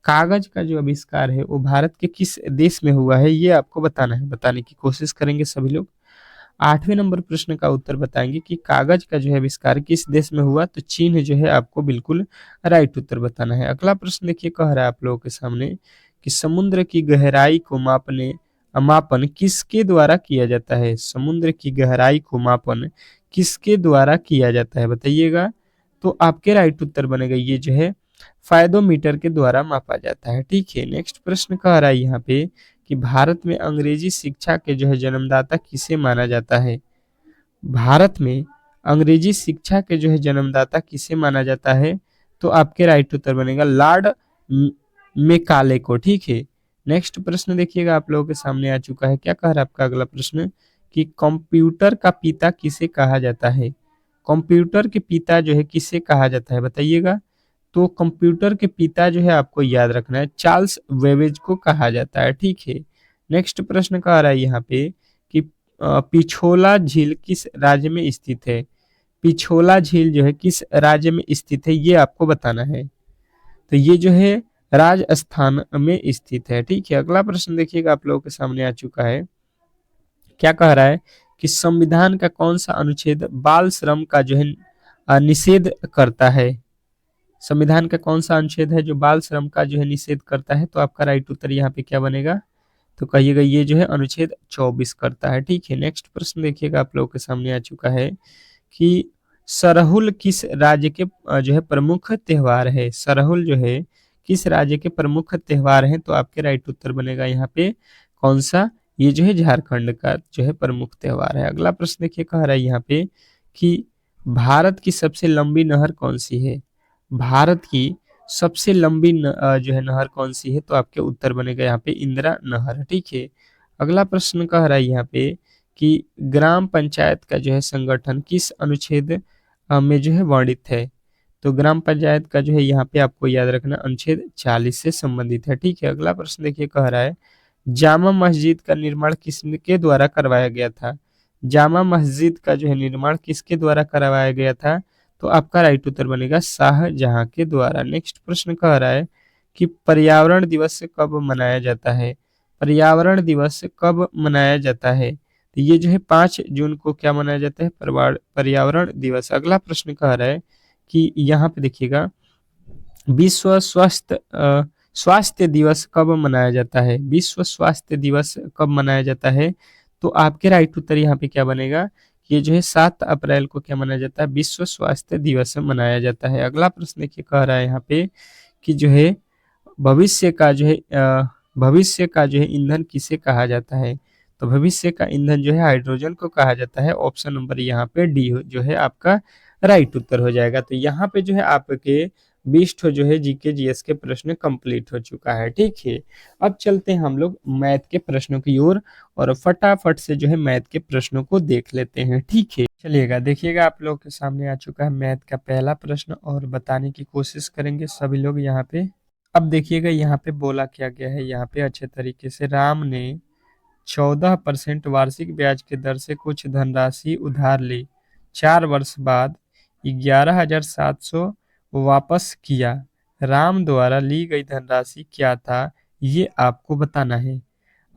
कागज का जो आविष्कार है वो भारत के किस देश में हुआ है, ये आपको बताना है। बताने की कोशिश करेंगे सभी लोग। 8वें नंबर प्रश्न का उत्तर बताएंगे कि कागज का जो है आविष्कार किस देश में हुआ, तो चीन जो है आपको बिल्कुल राइट उत्तर बताना है। अगला प्रश्न देखिए, कह रहा है आप लोगों के सामने कि समुद्र की गहराई को मापन किसके द्वारा किया जाता है। समुद्र की गहराई को मापन किसके द्वारा किया जाता है बताइएगा। तो आपके राइट उत्तर बनेगा ये जो है फायदोमीटर के द्वारा मापा जाता है। ठीक है, नेक्स्ट प्रश्न कह रहा है यहाँ पे कि भारत में अंग्रेजी शिक्षा के जो है जन्मदाता किसे माना जाता है। भारत में अंग्रेजी शिक्षा के जो है जन्मदाता किसे माना जाता है, तो आपके राइट उत्तर बनेगा लॉर्ड मेकाले को। ठीक है, नेक्स्ट प्रश्न देखिएगा आप लोगों के सामने आ चुका है। क्या कह रहा है आपका अगला प्रश्न कि कंप्यूटर का पिता किसे कहा जाता है। कंप्यूटर के पिता जो है किसे कहा जाता है बताइएगा। तो कंप्यूटर के पिता जो है आपको याद रखना है चार्ल्स बेबेज को कहा जाता है। ठीक है, नेक्स्ट प्रश्न कह रहा है यहाँ पे कि पिछोला झील किस राज्य में स्थित है। पिछोला झील जो है किस राज्य में स्थित है, ये आपको बताना है। तो ये जो है राजस्थान में स्थित है। ठीक है, अगला प्रश्न देखिएगा आप लोगों के सामने आ चुका है। क्या कह रहा है कि संविधान का कौन सा अनुच्छेद बाल श्रम का जो है निषेध करता है। संविधान का कौन सा अनुच्छेद है जो बाल श्रम का जो है निषेध करता है, तो आपका राइट उत्तर यहाँ पे क्या बनेगा, तो कहिएगा ये जो है अनुच्छेद 24 करता है। ठीक है, नेक्स्ट प्रश्न देखिएगा आप लोगों के सामने आ चुका है कि सरहुल किस राज्य के जो है प्रमुख त्योहार है। सरहुल जो है किस राज्य के प्रमुख त्योहार है, तो आपके राइट उत्तर बनेगा यहाँ पे कौन सा, ये जो है झारखंड का जो है प्रमुख त्योहार है। अगला प्रश्न देखिए, कह रहा है यहाँ पे कि भारत की सबसे लंबी नहर कौन सी है। भारत की सबसे लंबी जो है नहर कौन सी है, तो आपके उत्तर बनेगा यहाँ पे इंदिरा नहर। ठीक है, अगला प्रश्न कह रहा है यहाँ पे कि ग्राम पंचायत का जो है संगठन किस अनुच्छेद में जो है वर्णित है। तो ग्राम पंचायत का जो है यहाँ पे आपको याद रखना अनुच्छेद 40 से संबंधित है। ठीक है, अगला प्रश्न देखिए, कह रहा है जामा मस्जिद का निर्माण किसके द्वारा करवाया गया था। जामा मस्जिद का जो है निर्माण किसके द्वारा करवाया गया था, तो आपका राइट उत्तर बनेगा शाहजहां के द्वारा। नेक्स्ट प्रश्न कह रहा है कि पर्यावरण दिवस कब मनाया जाता है। पर्यावरण दिवस कब मनाया जाता है, तो ये जो है 5 जून को क्या मनाया जाता है, पर्यावरण दिवस। अगला प्रश्न कह रहा है कि यहाँ पे देखिएगा विश्व स्वास्थ्य दिवस कब मनाया जाता है। विश्व स्वास्थ्य दिवस कब मनाया जाता है, तो आपके राइट उत्तर यहाँ पे क्या बनेगा, ये जो है 7 अप्रैल को क्या मनाया जाता है, विश्व स्वास्थ्य दिवस मनाया जाता है। अगला प्रश्न देखिए, कह रहा है यहाँ पे कि जो है भविष्य का जो है ईंधन किसे कहा जाता है। तो भविष्य का ईंधन जो है हाइड्रोजन को कहा जाता है। ऑप्शन नंबर यहाँ पे डी जो है आपका राइट उत्तर हो जाएगा। तो यहाँ पे जो है आपके 20 जो है जीके जीएस के प्रश्न कंप्लीट हो चुका है। ठीक है, अब चलते हैं हम लोग मैथ के प्रश्नों की ओर और फटाफट से जो है मैथ के प्रश्नों को देख लेते हैं। ठीक है, चलिएगा देखिएगा आप लोग के सामने आ चुका है मैथ का पहला प्रश्न और बताने की कोशिश करेंगे सभी लोग यहाँ पे। अब देखिएगा यहाँ पे बोला क्या गया है, यहाँ पे अच्छे तरीके से राम ने 14% वार्षिक ब्याज के दर से कुछ धनराशि उधार ली। 4 वर्ष बाद 11,700 वापस किया। राम द्वारा ली गई धनराशि क्या था, ये आपको बताना है।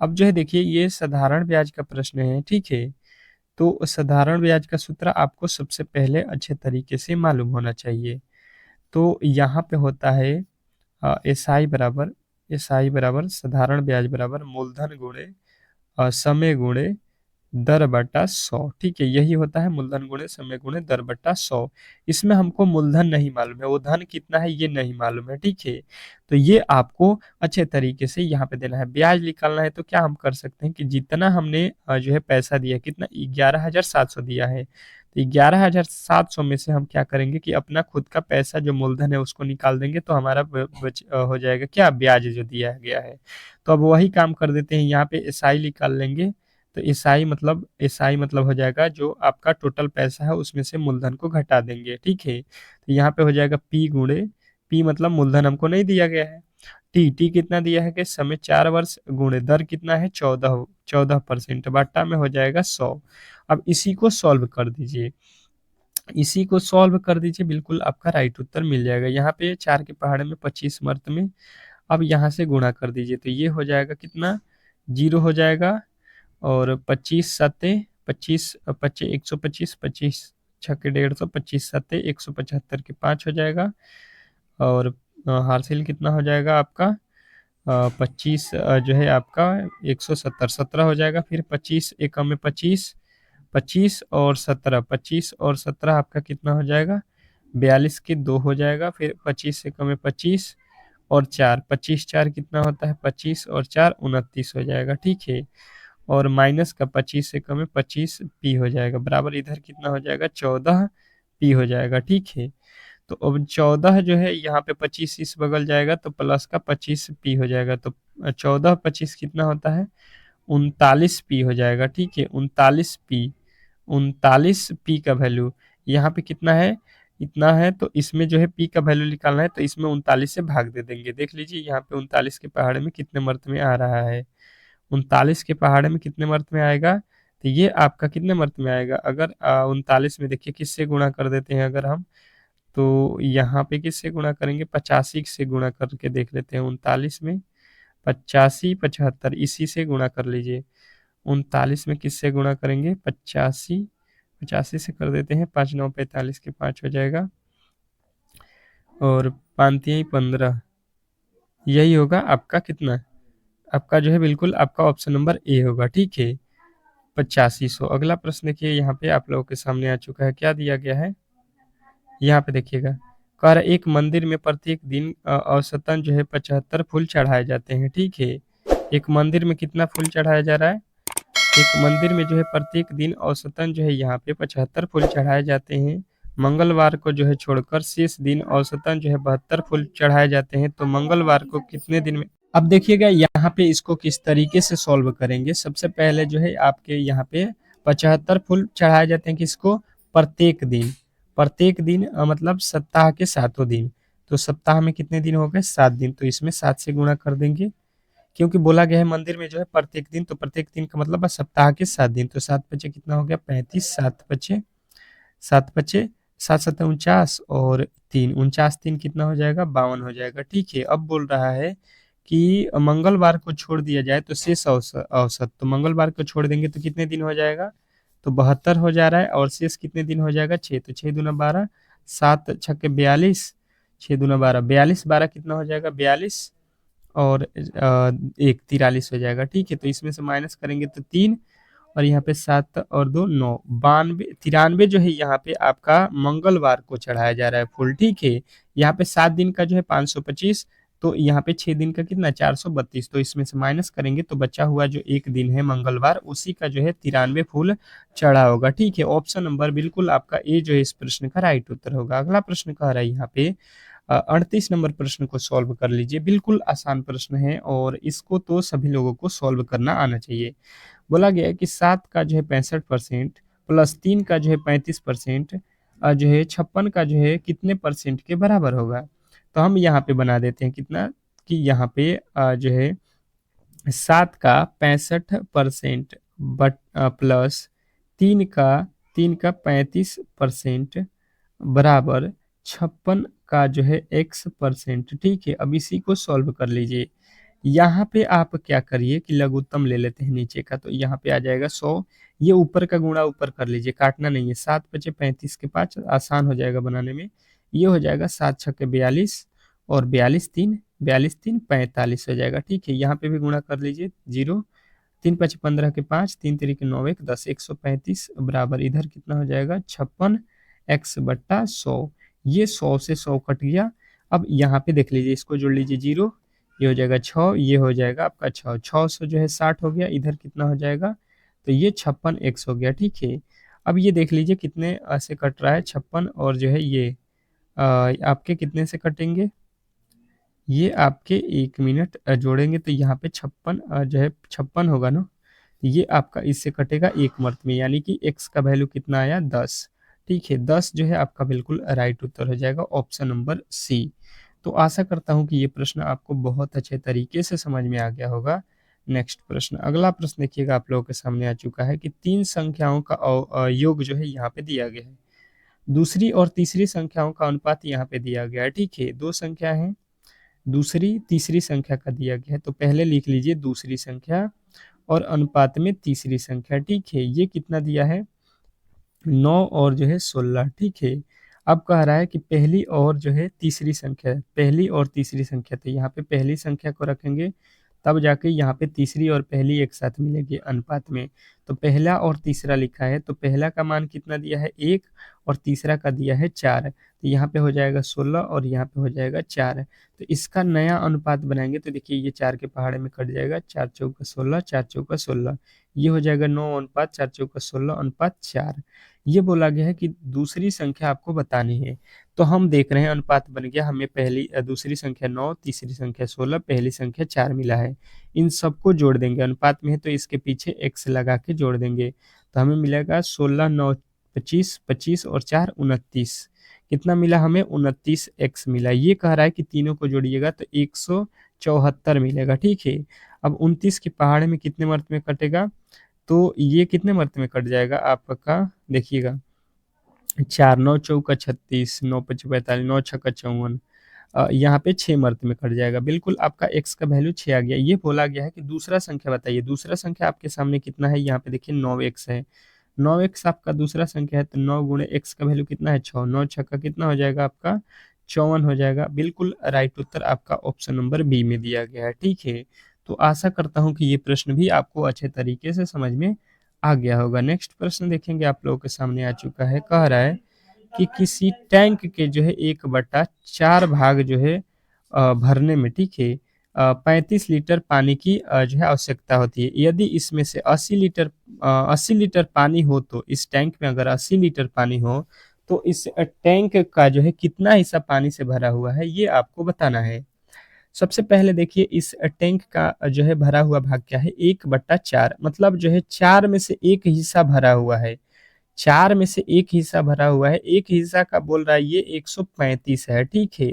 अब जो है देखिए ये साधारण ब्याज का प्रश्न है। ठीक है, तो साधारण ब्याज का सूत्र आपको सबसे पहले अच्छे तरीके से मालूम होना चाहिए। तो यहाँ पे होता है एस आई बराबर साधारण ब्याज बराबर मूलधन गुणे समय गुणे दर बटा 100। ठीक है, यही होता है मूलधन गुणे समय गुणे दर बटा 100। इसमें हमको मूलधन नहीं मालूम है, वो धन कितना है ये नहीं मालूम है। ठीक है, तो ये आपको अच्छे तरीके से यहाँ पे देना है। ब्याज निकालना है तो क्या हम कर सकते हैं कि जितना हमने जो है पैसा दिया, कितना 11,700 दिया है, तो 11,700 में से हम क्या करेंगे कि अपना खुद का पैसा जो मूलधन है उसको निकाल देंगे, तो हमारा हो जाएगा क्या, ब्याज जो दिया गया है। तो अब वही काम कर देते हैं, यहाँ पे एसआई निकाल लेंगे। तो एसआई मतलब हो जाएगा जो आपका टोटल पैसा है उसमें से मूलधन को घटा देंगे। ठीक है, तो यहाँ पे हो जाएगा पी गुणे, पी मतलब मूलधन हमको नहीं दिया गया है, टी कितना दिया है कि समय 4 वर्ष गुणे दर कितना है 14% बाटा में हो जाएगा 100। अब इसी को सॉल्व कर दीजिए। इसी को सॉल्व कर दीजिए, बिल्कुल आपका राइट उत्तर मिल जाएगा। यहाँ पे 4 के पहाड़े में 25 मर्द में, अब यहाँ से गुणा कर दीजिए तो ये हो जाएगा कितना, 0 हो जाएगा। और 25 सत्ते 25 पच्चीस 125, 25 छक्के 150, 25 सत्ते 175 के 5 हो जाएगा। और हासिल कितना हो जाएगा आपका, 25 जो है आपका 170 17 हो जाएगा। फिर 25 एकम में 25, 25 और 17, 25 और 17 आपका कितना हो जाएगा, 42 के 2 हो जाएगा। फिर 25 एकम में 25 और 4, 25 4 कितना होता है, 25 और 4 29 हो जाएगा, ठीक है। और माइनस का 25 से कम है 25 पी हो जाएगा, बराबर इधर कितना हो जाएगा, 14 पी हो जाएगा, ठीक है। तो अब 14 जो है यहाँ पे 25 इस बगल जाएगा तो प्लस का 25 पी हो जाएगा, तो 14 25 कितना होता है, 39 पी हो जाएगा, ठीक है। 39 पी का वैल्यू यहाँ पे कितना है, इतना है। तो इसमें जो है पी का वैल्यू निकालना है, तो इसमें 39 से भाग दे देंगे। देख लीजिए यहाँ पे 39 के पहाड़े में कितने मर्त में आ रहा है, 39 के पहाड़े में कितने मर्त में आएगा, तो ये आपका कितने मर्त में आएगा। अगर 39 में देखिए किससे गुणा कर देते हैं अगर हम, तो यहाँ पे किससे गुणा करेंगे, 85 से गुणा करके देख लेते हैं। 39 में 85 75 इसी से गुणा कर लीजिए। 39 में किससे गुणा करेंगे, 85 85 से कर देते हैं, 5 9 45 के 5 हो जाएगा। और 5 15, यही होगा आपका कितना, आपका जो है बिल्कुल आपका ऑप्शन नंबर ए होगा, ठीक है, 8500। अगला प्रश्न देखिए, यहाँ पे आप लोगों के सामने आ चुका है, क्या दिया गया है, यहाँ पे देखिएगा। कह रहा है एक मंदिर में प्रत्येक दिन औसतन जो है 75 फूल चढ़ाए जाते हैं, ठीक है। एक मंदिर में कितना फूल चढ़ाया जा रहा है, एक मंदिर में जो है प्रत्येक दिन औसतन जो है यहाँ पे 75 फूल चढ़ाए जाते हैं। मंगलवार को जो है छोड़कर शेष दिन औसतन जो है 72 फूल चढ़ाए जाते हैं। तो मंगलवार को कितने दिन में, अब देखिएगा यहाँ पे इसको किस तरीके से सॉल्व करेंगे। सबसे पहले जो है आपके यहाँ पे 75 फूल चढ़ाए जाते हैं किसको, प्रत्येक दिन। प्रत्येक दिन मतलब सप्ताह के 7 दिन, तो सप्ताह में कितने दिन हो गए, 7 दिन, तो इसमें 7 से गुणा कर देंगे, क्योंकि बोला गया है मंदिर में जो है प्रत्येक दिन, तो प्रत्येक दिन का मतलब सप्ताह के 7 दिन। तो 7 पचे कितना हो गया, 35, 7 पचे 7 7 49 और 3 49, 3 कितना हो जाएगा, 52 हो जाएगा, ठीक है। अब बोल रहा है कि मंगलवार को छोड़ दिया जाए तो शेष औसत औसत, तो मंगलवार को छोड़ देंगे तो कितने दिन हो जाएगा, तो 72 हो जा रहा है। और शेष कितने दिन हो जाएगा, 6, तो 6 दूना 12, 7 छक्के 42, 6 दूना 12, 42 12 कितना हो जाएगा, 42 और एक 43 हो जाएगा, ठीक है। तो इसमें से माइनस करेंगे तो 3, और यहाँ पे 7 और 2 9, 93 जो है यहाँ पे आपका मंगलवार को चढ़ाया जा रहा है फुल, ठीक है। यहाँ पे 7 दिन का जो है 525, तो यहाँ पे 6 दिन का कितना 432, तो इसमें से माइनस करेंगे तो बचा हुआ जो एक दिन है मंगलवार, उसी का जो है 93 फूल चढ़ा होगा, ठीक है। ऑप्शन नंबर बिल्कुल आपका ए जो है इस प्रश्न का राइट उत्तर होगा। अगला प्रश्न कह रहा है यहाँ पे 38 नंबर प्रश्न को सॉल्व कर लीजिए, बिल्कुल आसान प्रश्न है और इसको तो सभी लोगों को सॉल्व करना आना चाहिए। बोला गया है कि 7 का जो है 65% प्लस 3 का जो है 35% जो है 56 का जो है कितने परसेंट के बराबर होगा। तो हम यहाँ पे बना देते हैं कितना, कि यहाँ पे जो है 7 का 65% बट प्लस 3 का 35% बराबर 56 का जो है x%, ठीक है। अब इसी को सॉल्व कर लीजिए। यहाँ पे आप क्या करिए कि लघुत्तम ले लेते हैं नीचे का, तो यहाँ पे आ जाएगा 100, ये ऊपर का गुणा ऊपर कर लीजिए, काटना नहीं है। 7 पचे 35 के 5 आसान हो जाएगा बनाने में, ये हो जाएगा 7 छक्के 42 और 42 3 45 हो जाएगा, ठीक है। यहाँ पे भी गुणा कर लीजिए, 0 3 5 15 के 5 3 3 9 1 10 135 बराबर इधर कितना हो जाएगा 56 x/100। ये 100 से 100 कट गया। अब यहाँ पे देख लीजिए, इसको जोड़ लीजिए 0, ये हो जाएगा 6, ये हो जाएगा आपका 6 600 जो है 60 हो गया, इधर कितना हो जाएगा, तो ये 56 x हो गया, ठीक है। अब ये देख लीजिए कितने से कट रहा है, 56 और जो है ये आपके कितने से कटेंगे, ये आपके 1 मिनट जोड़ेंगे तो यहाँ पे 56 जो है 56 होगा ना, ये आपका इससे कटेगा 1 मर्त में, यानी कि x का वैल्यू कितना आया 10, ठीक है। 10 जो है आपका बिल्कुल राइट उत्तर हो जाएगा, ऑप्शन नंबर सी। तो आशा करता हूँ कि ये प्रश्न आपको बहुत अच्छे तरीके से समझ में आ गया होगा। नेक्स्ट प्रश्न, अगला प्रश्न देखिएगा आप लोगों के सामने आ चुका है कि 3 संख्याओं का योग जो है यहाँ पे दिया गया है। दूसरी और तीसरी संख्याओं का अनुपात यहाँ पे दिया गया है, ठीक है। 2 संख्या हैं, दूसरी, तीसरी संख्या का दिया गया है, तो पहले लिख लीजिए दूसरी संख्या और अनुपात में तीसरी संख्या, ठीक है। ये कितना दिया है? 9 और जो है 16, ठीक है। अब कह रहा है कि पहली और जो है तीसरी संख्या, पहली और तीसरी संख्या, तो यहाँ पे पहली संख्या को रखेंगे, तब जाके यहाँ पे तीसरी और पहली एक साथ मिलेगी अनुपात में। तो पहला और तीसरा लिखा है, तो पहला का मान कितना दिया है? 1 और तीसरा का दिया है 4। तो यहाँ पे हो जाएगा 16 और यहाँ पे हो जाएगा 4। तो इसका नया अनुपात बनाएंगे तो देखिए ये 4 के पहाड़े में कट जाएगा, 4 चौका 16, 4 चौका 16, ये हो जाएगा 9 अनुपात 4 चौका 16 अनुपात 4। ये बोला गया है कि दूसरी संख्या आपको बतानी है। तो हम देख रहे हैं अनुपात बन गया, हमें दूसरी संख्या 9, तीसरी संख्या 16, पहली संख्या 4 मिला है। इन सबको जोड़ देंगे, अनुपात में है तो इसके पीछे x लगा के जोड़ देंगे। तो हमें मिलेगा 16, 9, 25, 25 और 4 29। कितना मिला हमें? 29x मिला। ये कह रहा है कि तीनों को जोड़िएगा तो 174 मिलेगा, ठीक है। अब 29 के पहाड़े में कितने मर्त में कटेगा? तो ये कितने मर्त में कट जाएगा आपका? देखिएगा, 4 9 चौका 36, 9 5 45, 9 छक्का 54, यहाँ पे 6 मर्त में कट जाएगा। बिल्कुल आपका x का वैल्यू 6 आ गया। ये बोला गया है कि दूसरा संख्या बताइए। दूसरा संख्या आपके सामने कितना है? यहाँ पे देखिए 9x है। 9x आपका दूसरा संख्या है, तो 9 गुणे x का वैल्यू कितना है? 6। 9 छक्का कितना हो जाएगा आपका? 54 हो जाएगा। बिल्कुल राइट उत्तर आपका ऑप्शन नंबर बी में दिया गया है, ठीक है। तो आशा करता हूँ कि ये प्रश्न भी आपको अच्छे तरीके से समझ में आ गया होगा। नेक्स्ट प्रश्न देखेंगे, आप लोगों के सामने आ चुका है। कह रहा है कि किसी टैंक के जो है 1/4 भाग जो है भरने में, ठीक है, 35 लीटर पानी की जो है आवश्यकता होती है। यदि इसमें से 80 लीटर पानी हो, तो इस टैंक में अगर 80 लीटर पानी हो तो इस टैंक का जो है कितना हिस्सा पानी से भरा हुआ है, ये आपको बताना है। सबसे पहले देखिए इस टैंक का जो है भरा हुआ भाग क्या है? 1/4, मतलब जो है 4 में से एक हिस्सा भरा हुआ है। 4 में से एक हिस्सा भरा हुआ है, एक हिस्सा का बोल रहा है ये 135 है, ठीक है।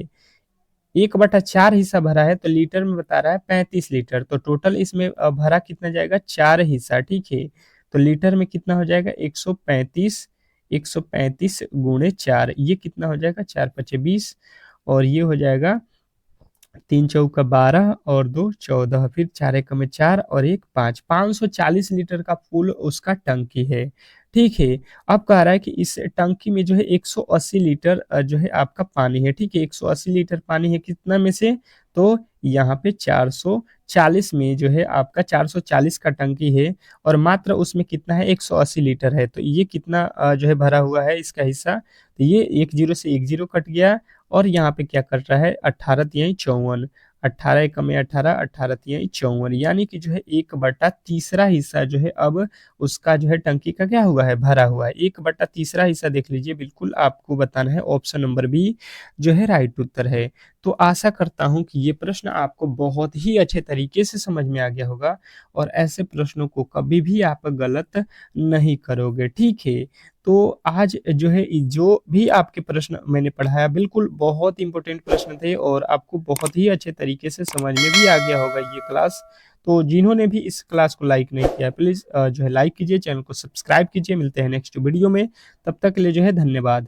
1/4 हिस्सा भरा है तो लीटर में बता रहा है 35 लीटर, तो टोटल इसमें भरा कितना जाएगा? 4 हिस्सा, ठीक है। तो लीटर में कितना हो जाएगा? 135, 135 गुणे 4, ये कितना हो जाएगा? 4 पचे 20 और ये हो जाएगा 3 चौका 12 और 2 14, फिर 4 एकम में 4 और 1 5, 540 लीटर का फुल उसका टंकी है, ठीक है। अब कह रहा है कि इस टंकी में जो है 180 लीटर जो है आपका पानी है, ठीक है। 180 लीटर पानी है कितना में से? तो यहाँ पे 440 में जो है आपका 440 का टंकी है और मात्र उसमें कितना है? 180 लीटर है। तो ये कितना जो है भरा हुआ है इसका हिस्सा? तो ये 1 जीरो से 1 जीरो कट गया और यहाँ पे क्या कट रहा है? 18 तिहाई 54, 18 एकम में 18, 18 तिहाई 54, यानी कि जो है 1/3 हिस्सा जो है अब उसका जो है टंकी का क्या हुआ है? भरा हुआ है। 1/3 हिस्सा देख लीजिए, बिल्कुल आपको बताना है। ऑप्शन नंबर बी जो है राइट उत्तर है। तो आशा करता हूँ कि ये प्रश्न आपको बहुत ही अच्छे तरीके से समझ में आ गया होगा और ऐसे प्रश्नों को कभी भी आप गलत नहीं करोगे, ठीक है। तो आज जो है जो भी आपके प्रश्न मैंने पढ़ाया बिल्कुल बहुत इंपॉर्टेंट प्रश्न थे और आपको बहुत ही अच्छे तरीके से समझ में भी आ गया होगा ये क्लास। तो जिन्होंने भी इस क्लास को लाइक नहीं किया प्लीज़ जो है लाइक कीजिए, चैनल को सब्सक्राइब कीजिए। मिलते हैं नेक्स्ट वीडियो में, तब तक के लिए जो है धन्यवाद।